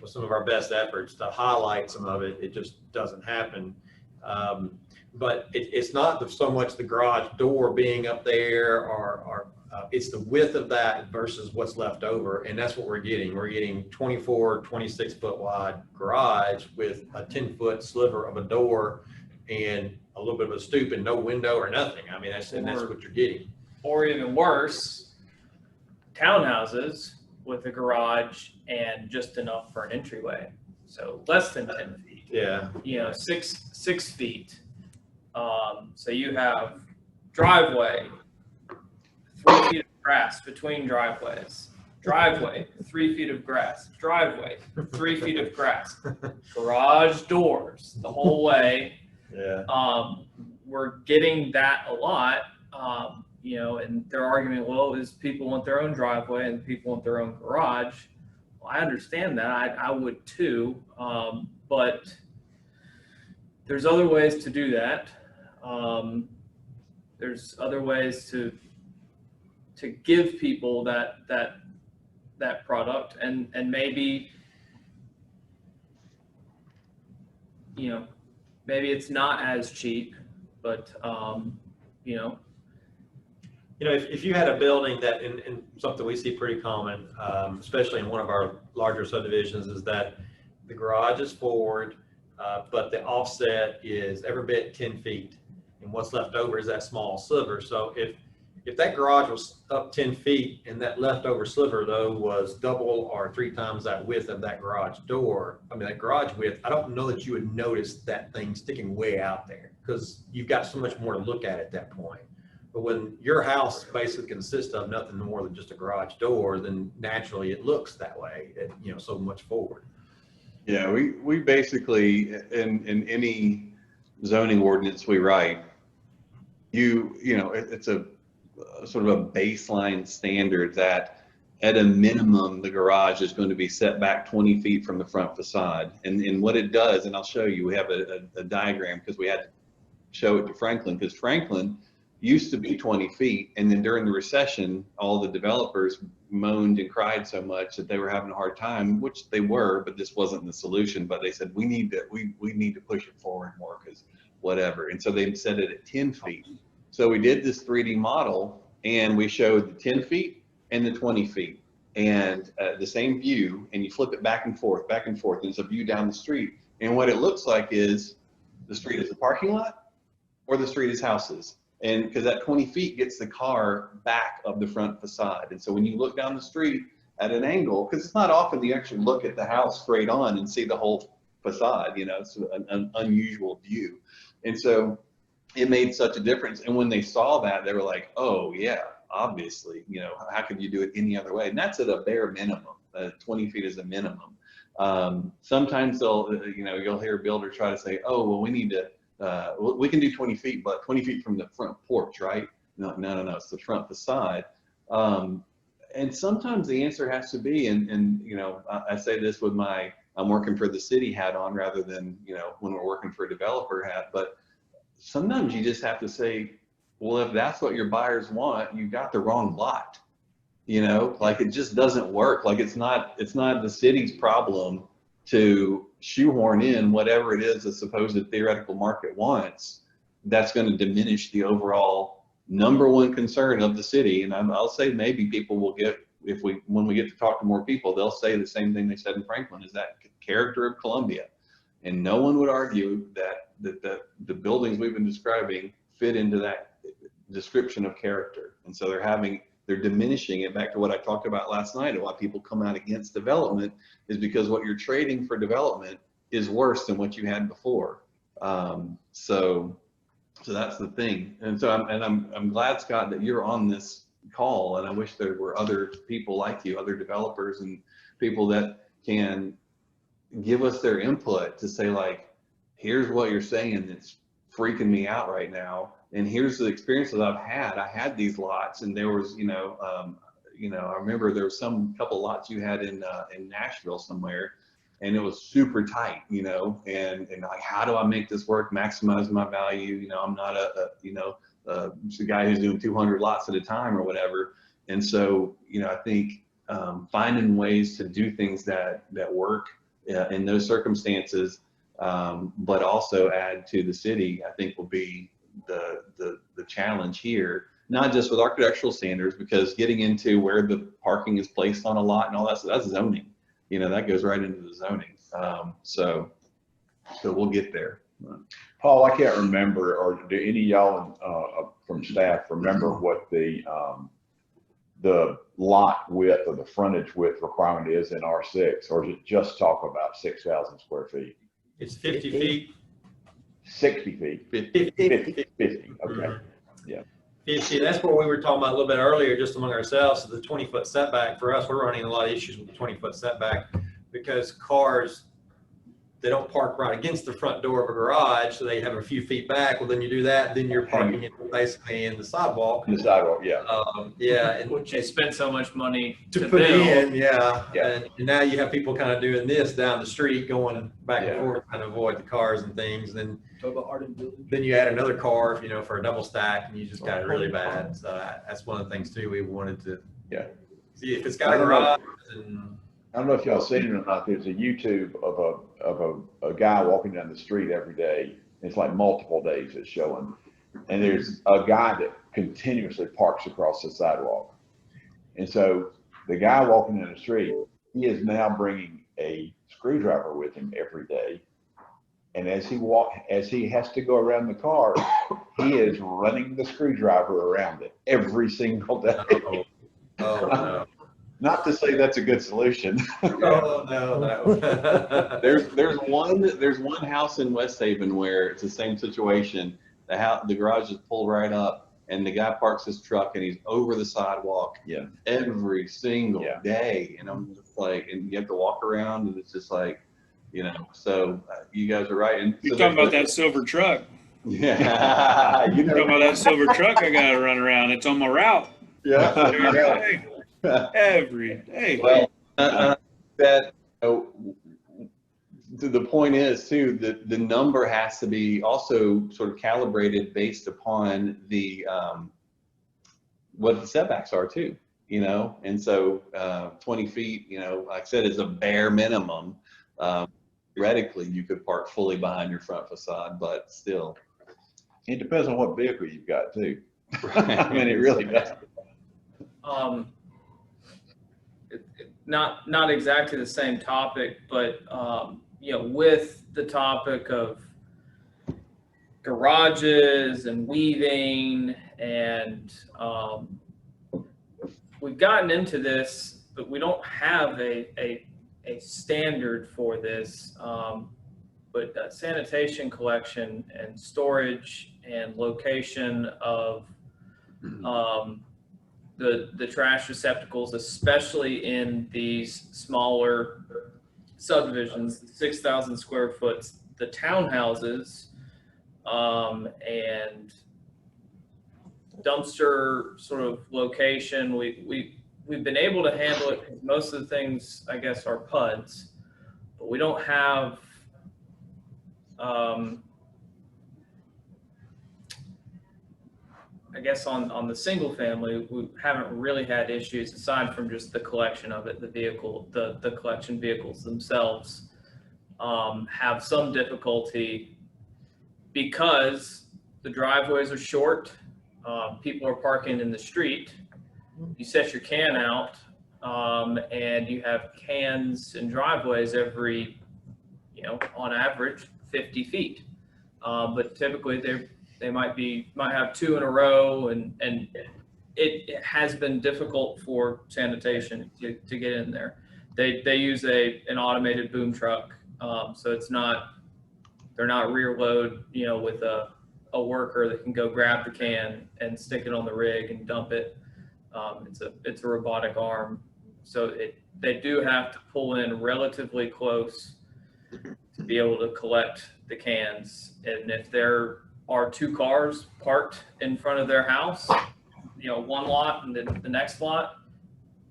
with some of our best efforts to highlight some of it, it just doesn't happen. But it's not so much the garage door being up there, or it's the width of that versus what's left over. And that's what we're getting. We're getting 24, 26 foot wide garage with a 10 foot sliver of a door and a little bit of a stoop and no window or nothing. I mean, that's what you're getting. Or even worse, townhouses with a garage and just enough for an entryway. So less than 10 feet. Yeah. You know, 6 feet. So you have driveway, 3 feet of grass between driveways. Driveway, 3 feet of grass. Driveway, 3 feet of grass. Garage doors the whole way. Yeah. We're getting that a lot. You know, and their argument, well, is people want their own driveway and people want their own garage. Well, I understand that. I would too. But there's other ways to do that. There's other ways to give people that product, and maybe, you know, maybe it's not as cheap, but you know. If you had a building that, in something we see pretty common, especially in one of our larger subdivisions, is that the garage is forward, but the offset is every bit 10 feet. And what's left over is that small sliver. So if that garage was up 10 feet and that leftover sliver, though, was double or 3 times that width of that garage door, I mean, that garage width, I don't know that you would notice that thing sticking way out there because you've got so much more to look at that point. But when your house basically consists of nothing more than just a garage door, then naturally it looks that way, so much forward. Yeah, we basically, in any zoning ordinance we write, it's a sort of a baseline standard that at a minimum, the garage is going to be set back 20 feet from the front facade. And what it does, and I'll show you, we have a diagram because we had to show it to Franklin, because Franklin used to be 20 feet. And then during the recession, all the developers moaned and cried so much that they were having a hard time, which they were, but this wasn't the solution. But they said, we need to push it forward more because whatever. And so they set it at 10 feet. So we did this 3D model and we showed the 10 feet and the 20 feet and the same view, and you flip it back and forth, and it's a view down the street. And what it looks like is the street is a parking lot or the street is houses. And because that 20 feet gets the car back of the front facade. And so when you look down the street at an angle, because it's not often you actually look at the house straight on and see the whole facade, it's an unusual view. And so it made such a difference. And when they saw that, they were like, oh yeah, obviously, how could you do it any other way? And that's at a bare minimum. 20 feet is a minimum. Sometimes you'll hear a builder try to say, oh, well, we need to, we can do 20 feet, but 20 feet from the front porch, right? No, it's the front facade. And sometimes the answer has to be, and I say this with I'm working for the city hat on rather than, when we're working for a developer hat, but sometimes you just have to say, well, if that's what your buyers want, you got the wrong lot. Like it just doesn't work. Like it's not the city's problem to shoehorn in whatever it is the supposed theoretical market wants. That's going to diminish the overall number one concern of the city. And I'll say maybe people will get, when we get to talk to more people, they'll say the same thing they said in Franklin, is that character of Columbia. And no one would argue that the buildings we've been describing fit into that description of character. And so they're diminishing it. Back to what I talked about last night, and why people come out against development is because what you're trading for development is worse than what you had before. So that's the thing. And so I'm glad, Scott, that you're on this call, and I wish there were other people like you, other developers and people that can give us their input to say, like, here's what you're saying that's freaking me out right now, and here's the experience that I've had. I had these lots, and there was, I remember there was couple lots you had in Nashville somewhere, and it was super tight, and like, how do I make this work, maximize my value? I'm not a guy who's doing 200 lots at a time or whatever. And so, I think finding ways to do things that work in those circumstances, but also add to the city, I think will be the challenge here, not just with architectural standards, because getting into where the parking is placed on a lot and all that, so that's zoning, that goes right into the zoning. So we'll get there. Paul, I can't remember, or do any of y'all from staff remember what the lot width or the frontage width requirement is in R6, or is it just talk about 6,000 square feet? It's 50 feet. 60 feet? 50. 50, okay. 50, that's what we were talking about a little bit earlier, just among ourselves, the 20-foot setback. For us, we're running a lot of issues with the 20-foot setback because cars, they don't park right against the front door of a garage, so they have a few feet back. Well, then you do that, then you're parking it basically in the sidewalk. The sidewalk, yeah. Yeah, and Which they spend so much money to to put build. in, yeah. Yeah. And now you have people kind of doing this down the street, going back and Yeah. forth, trying to avoid the cars and things. Then Talk about art and building. then you add another car, you know, for a double stack, and you just got it really bad. So that's one of the things too. We wanted to see if it's got a garage. And I don't know if y'all seen it or not. There's a YouTube of a guy walking down the street every day. It's like multiple days it's showing. And there's a guy that continuously parks across the sidewalk. And so the guy walking down the street, he is now bringing a screwdriver with him every day. And as he has to go around the car, he is running the screwdriver around it every single day. oh no. Not to say that's a good solution. Oh no. There's one house in West Haven where it's the same situation. The garage is pulled right up, and the guy parks his truck, and he's over the sidewalk every single day. And I'm just like, and you have to walk around, and it's just like, you know. So you guys are right. And You're so talking about that silver truck. Yeah, You're talking about that silver truck I got to run around. It's on my route. Every day. Well, that the point is too that the number has to be also sort of calibrated based upon the what the setbacks are too, you know. And so 20 feet, you know, like I said, is a bare minimum. Theoretically, you could park fully behind your front facade, but still, It depends on what vehicle you've got too. I mean, it really does. Not exactly the same topic, but you know, with the topic of garages and weaving, and we've gotten into this, but we don't have a standard for this. But sanitation collection and storage and location of the trash receptacles, especially in these smaller subdivisions, 6,000 square foot, the townhouses, and dumpster sort of location. We've been able to handle it because most of the things, I guess, are PUDs, but we don't have I guess on the single family, we haven't really had issues aside from just the collection of it. The vehicle, the collection vehicles themselves have some difficulty because the driveways are short. People are parking in the street. You set your can out, and you have cans and driveways every, you know, on average 50 feet. But typically they might have two in a row, and it has been difficult for sanitation to get in there. They use an automated boom truck, so they're not rear load, you know, with a worker that can go grab the can and stick it on the rig and dump it. It's a robotic arm, so they do have to pull in relatively close to be able to collect the cans. And if there are two cars parked in front of their house, you know, one lot and then the next lot,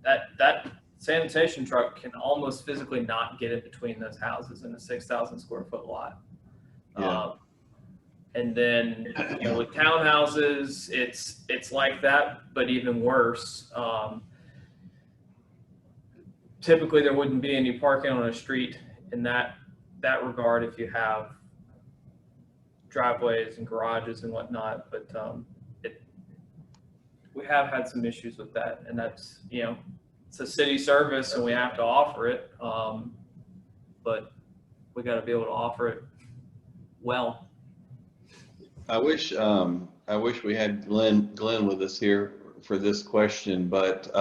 that sanitation truck can almost physically not get in between those houses in a 6,000 square foot lot. And then, you know, with townhouses, it's like that, but even worse. Typically, there wouldn't be any parking on a street in that regard if you have driveways and garages and whatnot. But we have had some issues with that, and that's, you know, it's a city service and we have to offer it, but we got to be able to offer it well. I wish we had Glenn with us here for this question, but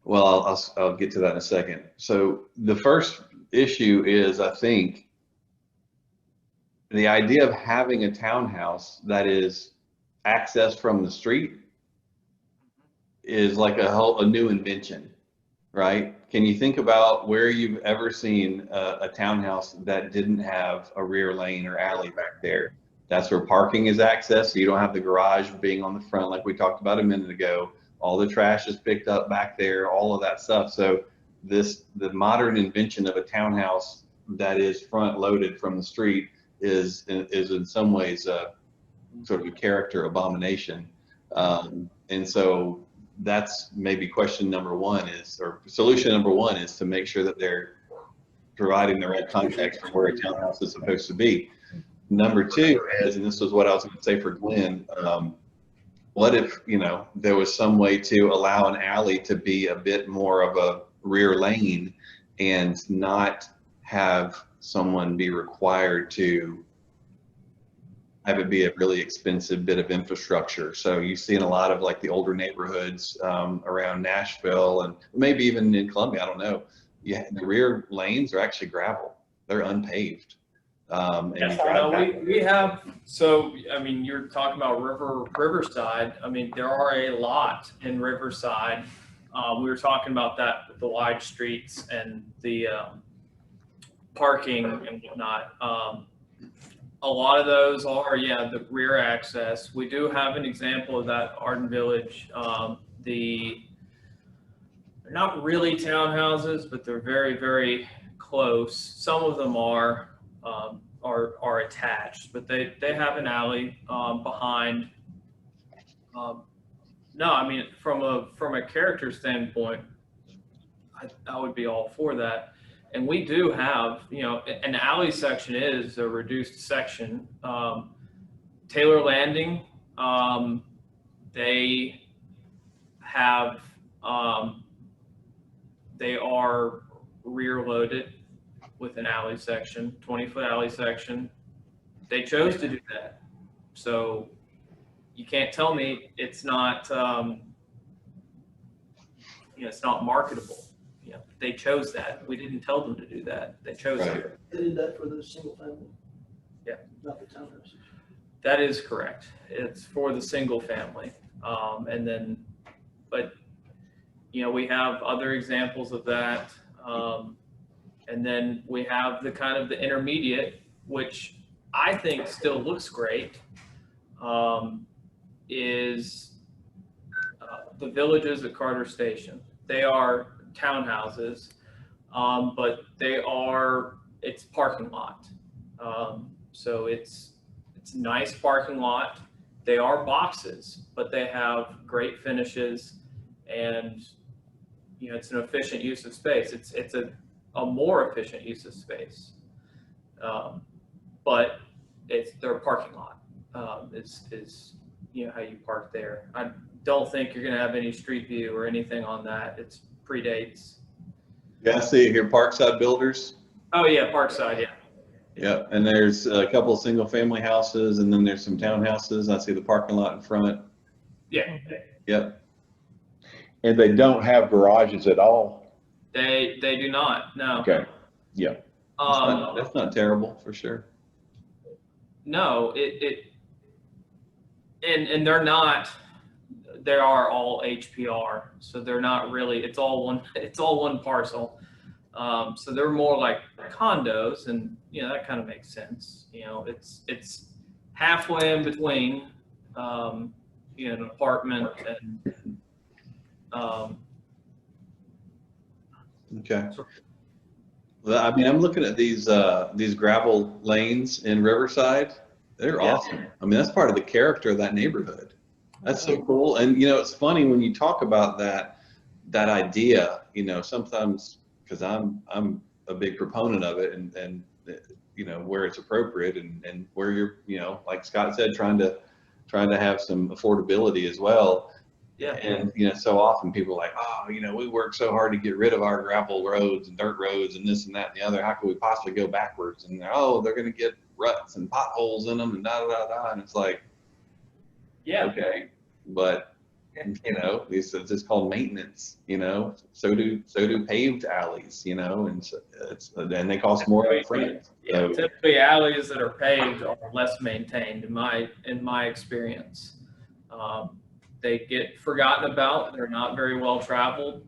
well, I'll get to that in a second. So the first issue is, I think, the idea of having a townhouse that is accessed from the street is like a new invention, right? Can you think about where you've ever seen a townhouse that didn't have a rear lane or alley back there? That's where parking is accessed, so you don't have the garage being on the front like we talked about a minute ago. All the trash is picked up back there, all of that stuff. So the modern invention of a townhouse that is front loaded from the street is in some ways sort of a character abomination. And so that's maybe question number one is, or solution number one is to make sure that they're providing the right context for where a townhouse is supposed to be. Number two is, and this was what I was going to say for Glenn, what if, there was some way to allow an alley to be a bit more of a rear lane and not have someone be required to have it be a really expensive bit of infrastructure. So you see in a lot of like the older neighborhoods around Nashville and maybe even in Columbia, I don't know. Yeah, the rear lanes are actually gravel. They're unpaved. And Yes, you drive back. we have, so, I mean, you're talking about Riverside. I mean, there are a lot in Riverside. We were talking about that with the wide streets and the parking and whatnot. A lot of those are, the rear access. We do have an example of that, Arden Village. They're not really townhouses, but they're very, very close. Some of them are attached, but they have an alley behind. No, I mean, from a character standpoint, I would be all for that. And we do have, an alley section is a reduced section. Taylor Landing, they have, they are rear loaded with an alley section, 20-foot alley section. They chose to do that. So you can't tell me it's not, it's not marketable. They chose that. We didn't tell them to do that. They chose it. They did that for the single family? Yeah. Not the townhouses? That is correct. It's for the single family. And then, but, we have other examples of that. And then we have the kind of the intermediate, which I think still looks great, is the villages at Carter Station. They are townhouses, but it's parking lot. So it's a nice parking lot. They are boxes, but they have great finishes, and it's an efficient use of space. It's a more efficient use of space, but it's their parking lot is how you park there. I don't think you're going to have any street view or anything on that. It's predates. Yeah, I see it here, Parkside Builders. Oh yeah, Parkside, yeah. Yeah, and there's a couple of single family houses, and then there's some townhouses. I see the parking lot in front. Yeah. Yep. And they don't have garages at all? They do not, no. Okay, yeah. That's not terrible for sure. No, and they're not. They are all HPR, so they're not really. It's all one parcel. So they're more like condos, and that kind of makes sense. It's halfway in between, an apartment and. Okay. Well, I mean, I'm looking at these gravel lanes in Riverside. They're awesome. I mean, that's part of the character of that neighborhood. That's so cool. And it's funny when you talk about that idea. Sometimes because I'm a big proponent of it, and where it's appropriate, and where you're like Scott said, trying to have some affordability as well. Yeah. And so often people are like, oh, we work so hard to get rid of our gravel roads and dirt roads and this and that and the other. How can we possibly go backwards? And they're going to get ruts and potholes in them and da da da da. And it's like, Yeah. okay, but you know, it's just called maintenance. You know, so do paved alleys. You know, and so and they cost more up front. Yeah, So, typically alleys that are paved are less maintained in my experience. They get forgotten about. They're not very well traveled.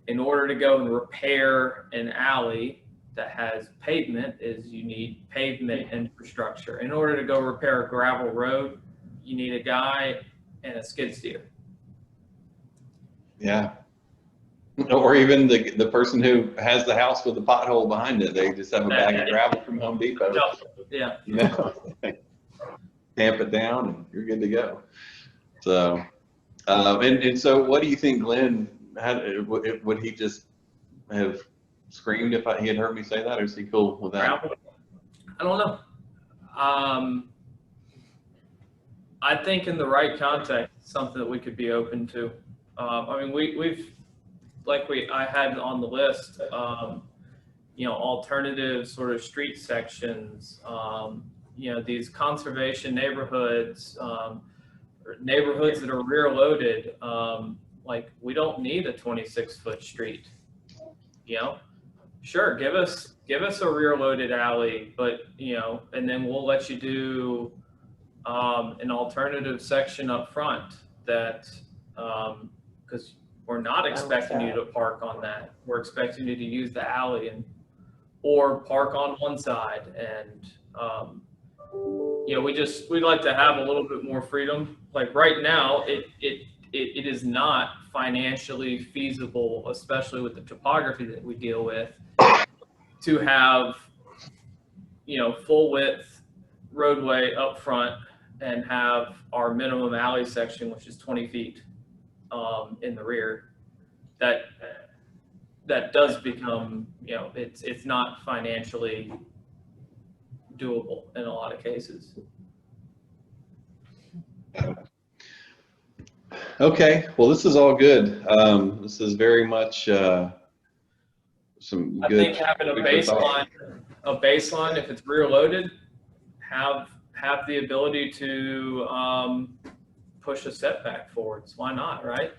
In order to go and repair an alley that has pavement, is you need pavement infrastructure. In order to go repair a gravel road, you need a guy and a skid steer. yeah. Or even the person who has the house with the pothole behind it, they just have a bag of gravel from Home Depot. Yeah. You know, tamp it down and you're good to go. So, and so what do you think Glenn had, would he just have screamed if he had heard me say that, or is he cool with that? Gravel? I don't know. I think in the right context, it's something that we could be open to. I mean, I had on the list, you know, alternative sort of street sections, you know, these conservation neighborhoods, or neighborhoods that are rear loaded. Like, we don't need a 26-foot street, you know? Sure, give us a rear loaded alley, but, you know, and then we'll let you do an alternative section up front that, because we're not expecting you to park on that. We're expecting you to use the alley or park on one side. And, you know, we'd like to have a little bit more freedom. Like right now, it is not financially feasible, especially with the topography that we deal with, to have, you know, full width roadway up front and have our minimum alley section, which is 20 feet in the rear. That does become, you know, it's not financially doable in a lot of cases. Okay, well, this is all good. This is very much some I good. think having a baseline, if it's rear loaded, have the ability to push a setback forwards. Why not, right?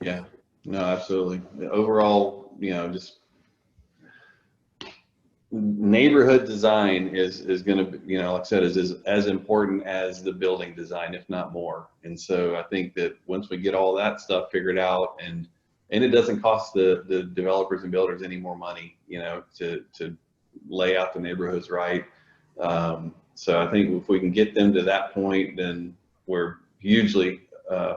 Yeah, no, absolutely. Overall, you know, just neighborhood design is going to be, you know, like I said, is as important as the building design, if not more. And so I think that once we get all that stuff figured out, and it doesn't cost the developers and builders any more money, you know, to lay out the neighborhoods right. So I think if we can get them to that point, then we're hugely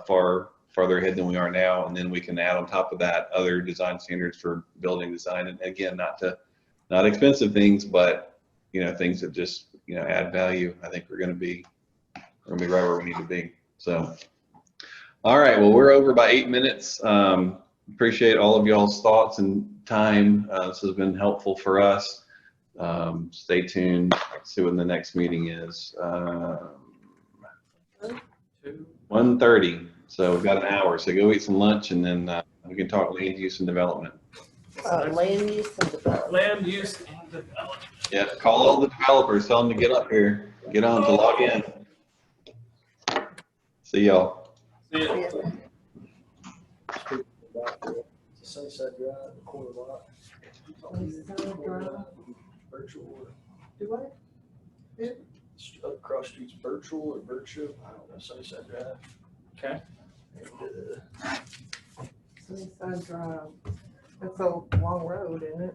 farther ahead than we are now. And then we can add on top of that other design standards for building design. And again, not expensive things, but, you know, things that just, you know, add value. I think we're going to be right where we need to be. So, all right, well, we're over by 8 minutes. Appreciate all of y'all's thoughts and time. This has been helpful for us. Stay tuned. Let's see when the next meeting is. 1:30. So we've got an hour. So go eat some lunch, and then we can talk land use and development. Land use and development. Land use and development. Yeah, call all the developers. Tell them to get up here. Get on to log in. See y'all. See ya. Sunnyside Drive, the corner lot. Virtual. Do what? Across streets, virtual or virtual, I don't know, Sunnyside Drive. Okay. And, Sunnyside Drive. It's a long road, isn't it?